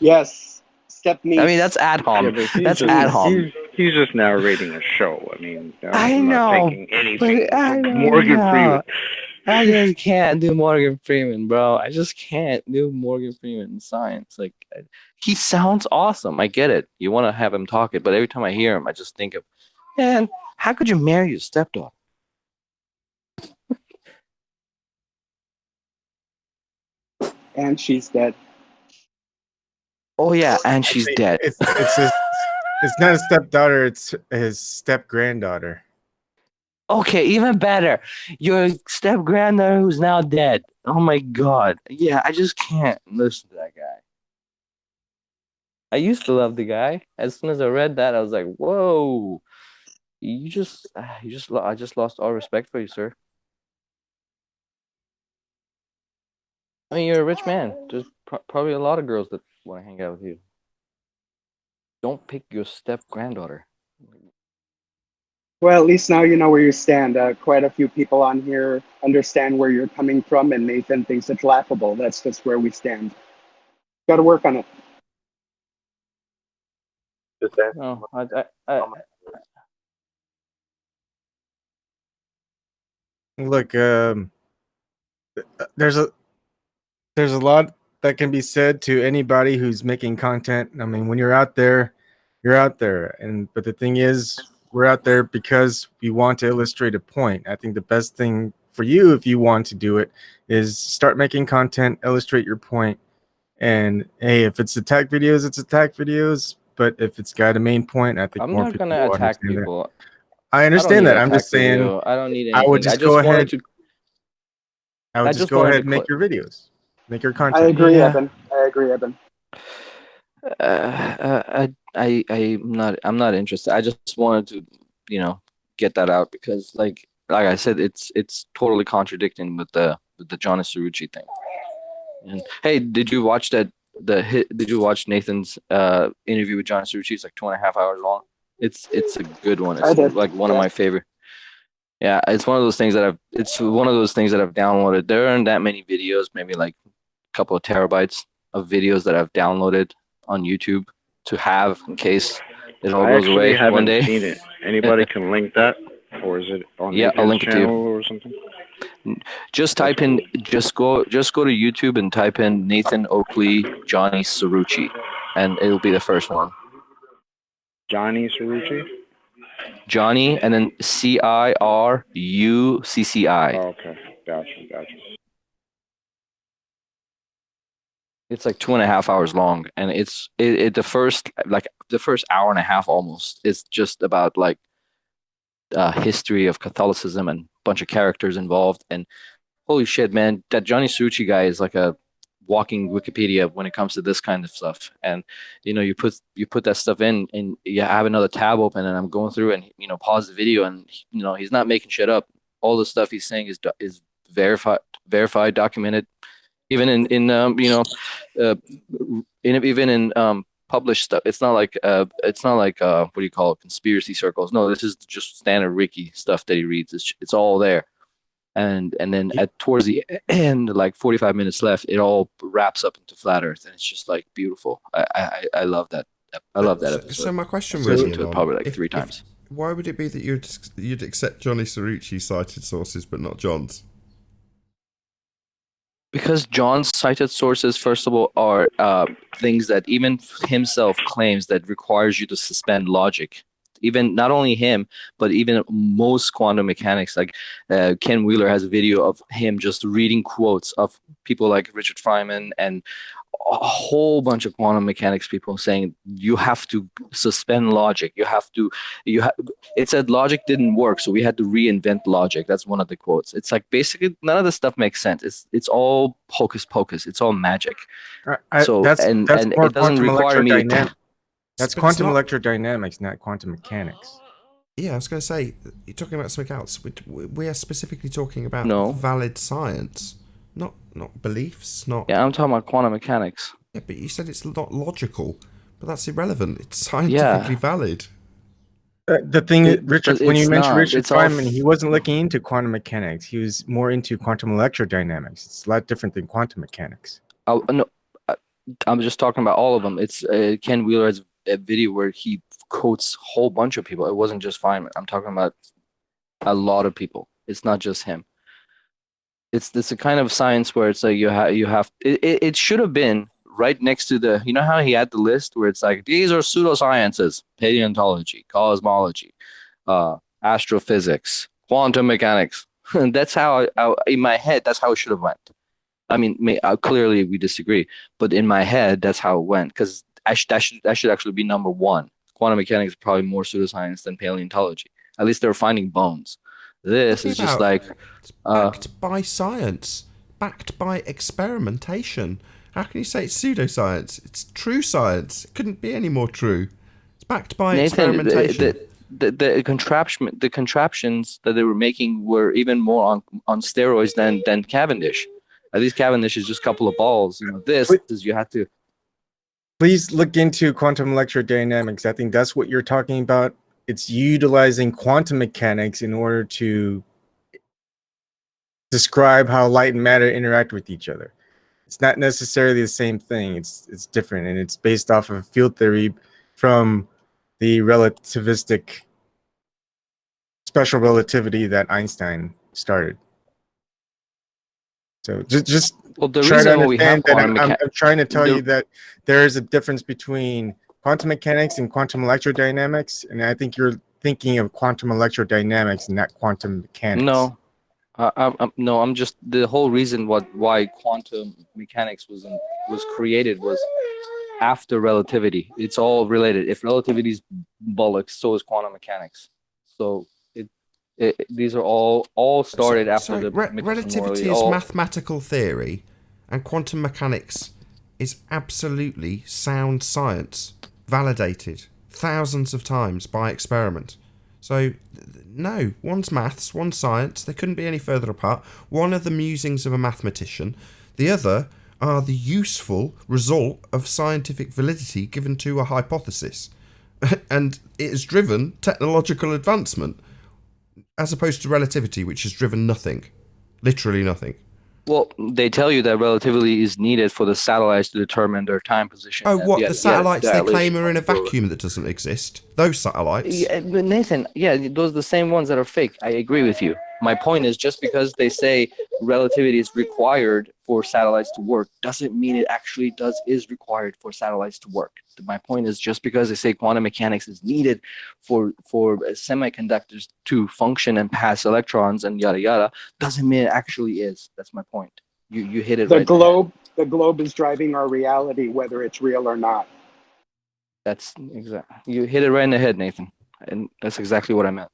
Yes, step I mean, niece. that's ad Yeah, hom. but That's ad hom. he's just narrating a show. I mean, I I'm not know, taking but anything I from don't Morgan know. Freeman. I just can't do Morgan Freeman, bro. I just can't do Morgan Freeman in science. Like, he sounds awesome. I get it. You want to have him talk it, but every time I hear him, I just think of, man, how could you marry your stepdaughter? And she's dead. Oh yeah, and she's Actually, dead. it's not his stepdaughter. It's his step granddaughter. Okay, even better. Your step granddaughter who's now dead. Oh my god. Yeah, I just can't listen to that guy. I used to love the guy. As soon as I read that, I was like, "Whoa, I just lost all respect for you, sir." I mean, you're a rich man. There's probably a lot of girls that want to hang out with you. Don't pick your step granddaughter. Well, at least now you know where you stand. Quite a few people on here understand where you're coming from, and Nathan thinks it's laughable. That's just where we stand. Got to work on it. Just ask No, Look, there's a lot that can be said to anybody who's making content. I mean, when you're out there, you're out there. But the thing is, we're out there because we want to illustrate a point. I think the best thing for you, if you want to do it, is start making content, illustrate your point. And hey, if it's attack videos, it's attack videos. But if it's got a main point, I think I'm more not people gonna will attack understand that. people. I I don't understand need that. an I'm attack just saying video. I don't need I would anything. just go ahead. I would I just just go wanted ahead to. and make your videos, make your I content. agree, Yeah. Evan. I agree, Evan. I'm not interested. I just wanted to, get that out because, like I said, it's totally contradicting with the John Cerrucci thing. And hey, did you watch that? Did you watch Nathan's interview with John Cerrucci? It's like 2.5 hours long. It's a good one. I It's did. like one of Yeah. my favorite. Yeah, it's one of those things that It's one of those things that I've downloaded. There aren't that many videos, maybe like a couple of terabytes of videos that I've downloaded on YouTube to have in case it all I goes actually away one haven't day. seen it. Anybody can link that, or is it on Yeah, I'll Nathan's link it to channel you. or something? Just That's type in, cool. just go to YouTube and type in Nathan Oakley, Johnny Cerrucci, and it'll be the first one. Johnny Cerrucci? Johnny, and then Cirrucci. Oh, okay. Gotcha. It's like 2.5 hours long, and the first hour and a half almost is just about like history of Catholicism and a bunch of characters involved. And holy shit, man, that Johnny Succi guy is like a walking Wikipedia when it comes to this kind of stuff. And you put that stuff in, and you have another tab open, and I'm going through and pause the video, and he's not making shit up. All the stuff he's saying is verified, documented, even in published stuff. It's not like what do you call it, conspiracy circles. No, this is just standard Ricky stuff that he reads. It's all there. And then towards the end, like 45 minutes left, it all wraps up into flat Earth, and it's just like beautiful. I love that. I love that episode. So my question I've was, listened to it probably like 3 times. Why would it be that you'd accept Johnny Cerrucci's cited sources but not John's? Because John's cited sources, first of all, are things that even himself claims that requires you to suspend logic. Even not only him, but even most quantum mechanics, like Ken Wheeler has a video of him just reading quotes of people like Richard Feynman and a whole bunch of quantum mechanics people saying you have to suspend logic. It said logic didn't work, so we had to reinvent logic. That's one of the quotes. It's like basically none of the stuff makes sense. It's all hocus pocus. It's all magic. That's and more it doesn't require me to. That's quantum electrodynamics, not quantum mechanics. Yeah, I was going to say, you're talking about something else. We are specifically talking about valid science, not beliefs, not... Yeah, I'm talking about quantum mechanics. Yeah, but you said it's not logical, but that's irrelevant. It's scientifically valid. The thing is, Richard, when you mentioned Richard Feynman, he wasn't looking into quantum mechanics. He was more into quantum electrodynamics. It's a lot different than quantum mechanics. Oh, no, I'm just talking about all of them. It's Ken Wheeler has a video where he quotes a whole bunch of people. It wasn't just Feynman. I'm talking about a lot of people. It's not just him. It's a kind of science where it's like it should have been right next to the, how he had the list where it's like, these are pseudosciences: paleontology, cosmology, astrophysics, quantum mechanics. And that's how in my head, that's how it should have went. I mean, clearly we disagree, but in my head, that's how it went, because that should actually be number 1. Quantum mechanics is probably more pseudoscience than paleontology. At least they're finding bones. This is just like backed by science, backed by experimentation. How can you say it's pseudoscience? It's true science. It couldn't be any more true. It's backed by experimentation. The contraptions that they were making were even more on steroids than Cavendish. At least Cavendish is just a couple of balls. This is you have to. Please look into quantum electrodynamics. I think that's what you're talking about. It's utilizing quantum mechanics in order to describe how light and matter interact with each other. It's not necessarily the same thing. It's different, and it's based off of field theory from the relativistic special relativity that Einstein started. So just try to understand that I'm trying to tell you that there is a difference between quantum mechanics and quantum electrodynamics, and I think you're thinking of quantum electrodynamics and not quantum mechanics. No, I'm just, the whole reason why quantum mechanics was created was after relativity. It's all related. If relativity is bollocks, so is quantum mechanics. So these are all started after the relativity is mathematical theory, and quantum mechanics is absolutely sound science, validated thousands of times by experiment. So no, one's maths, one's science. They couldn't be any further apart. One are the musings of a mathematician, the other are the useful result of scientific validity given to a hypothesis. And it has driven technological advancement, as opposed to relativity, which has driven nothing. Literally nothing. Well, they tell you that relativity is needed for the satellites to determine their time position. Oh, what? The satellites they claim are in a vacuum that doesn't exist? Those satellites? Yeah, but Nathan, those are the same ones that are fake. I agree with you. My point is, just because they say relativity is required for satellites to work doesn't mean it actually is required for satellites to work. My point is, just because they say quantum mechanics is needed for semiconductors to function and pass electrons and yada yada, doesn't mean it actually is. That's my point. You hit it right. the globe is driving our reality, whether it's real or not. That's exactly, you hit it right in the head, Nathan, and that's exactly what I meant.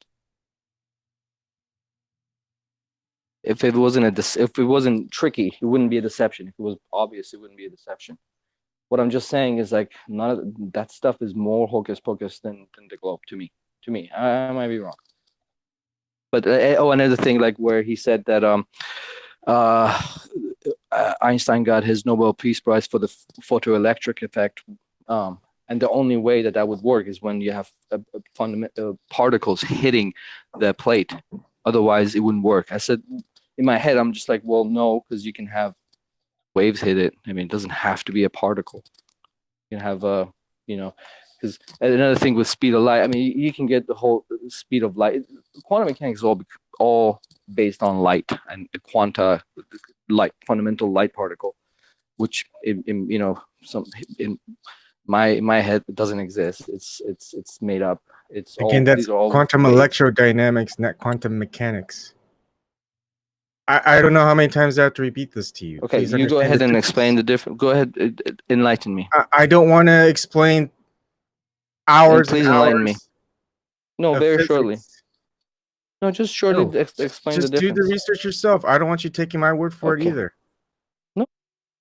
If it wasn't tricky, it wouldn't be a deception. If it was obvious, it wouldn't be a deception. What I'm just saying is like none of that stuff is more hocus pocus than the globe to me. To me, I might be wrong. But another thing, like where he said that Einstein got his Nobel Peace Prize for the photoelectric effect, and the only way that would work is when you have fundamental particles hitting the plate. Otherwise, it wouldn't work. I said, in my head, I'm just like, well, no, because you can have waves hit it. I mean, it doesn't have to be a particle. You can have because another thing with speed of light, I mean, you can get the whole speed of light. Quantum mechanics is all based on light and quanta light, fundamental light particle, which in my head it doesn't exist. It's made up. It's Again, that's quantum electrodynamics, not quantum mechanics. I don't know how many times I have to repeat this to you. Okay, you go ahead and explain the difference. Go ahead, enlighten me. I don't want to explain hours Please and enlighten me. hours. No, very physics. shortly. No, just shortly explain the Just difference. do the research yourself. I don't want you taking my word for it either.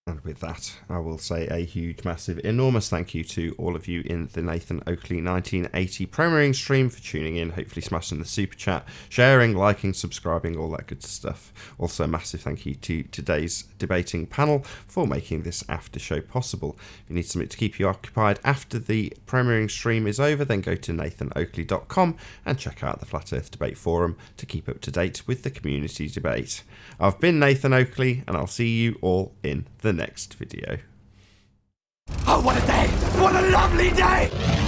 And with that, I will say a huge, massive, enormous thank you to all of you in the Nathan Oakley 1980 premiering stream for tuning in, hopefully smashing the super chat, sharing, liking, subscribing, all that good stuff. Also, a massive thank you to today's debating panel for making this after show possible. If you need something to keep you occupied after the premiering stream is over, then go to nathanoakley.com and check out the Flat Earth Debate Forum to keep up to date with the community debate. I've been Nathan Oakley, and I'll see you all in the next video. Oh, what a day! What a lovely day!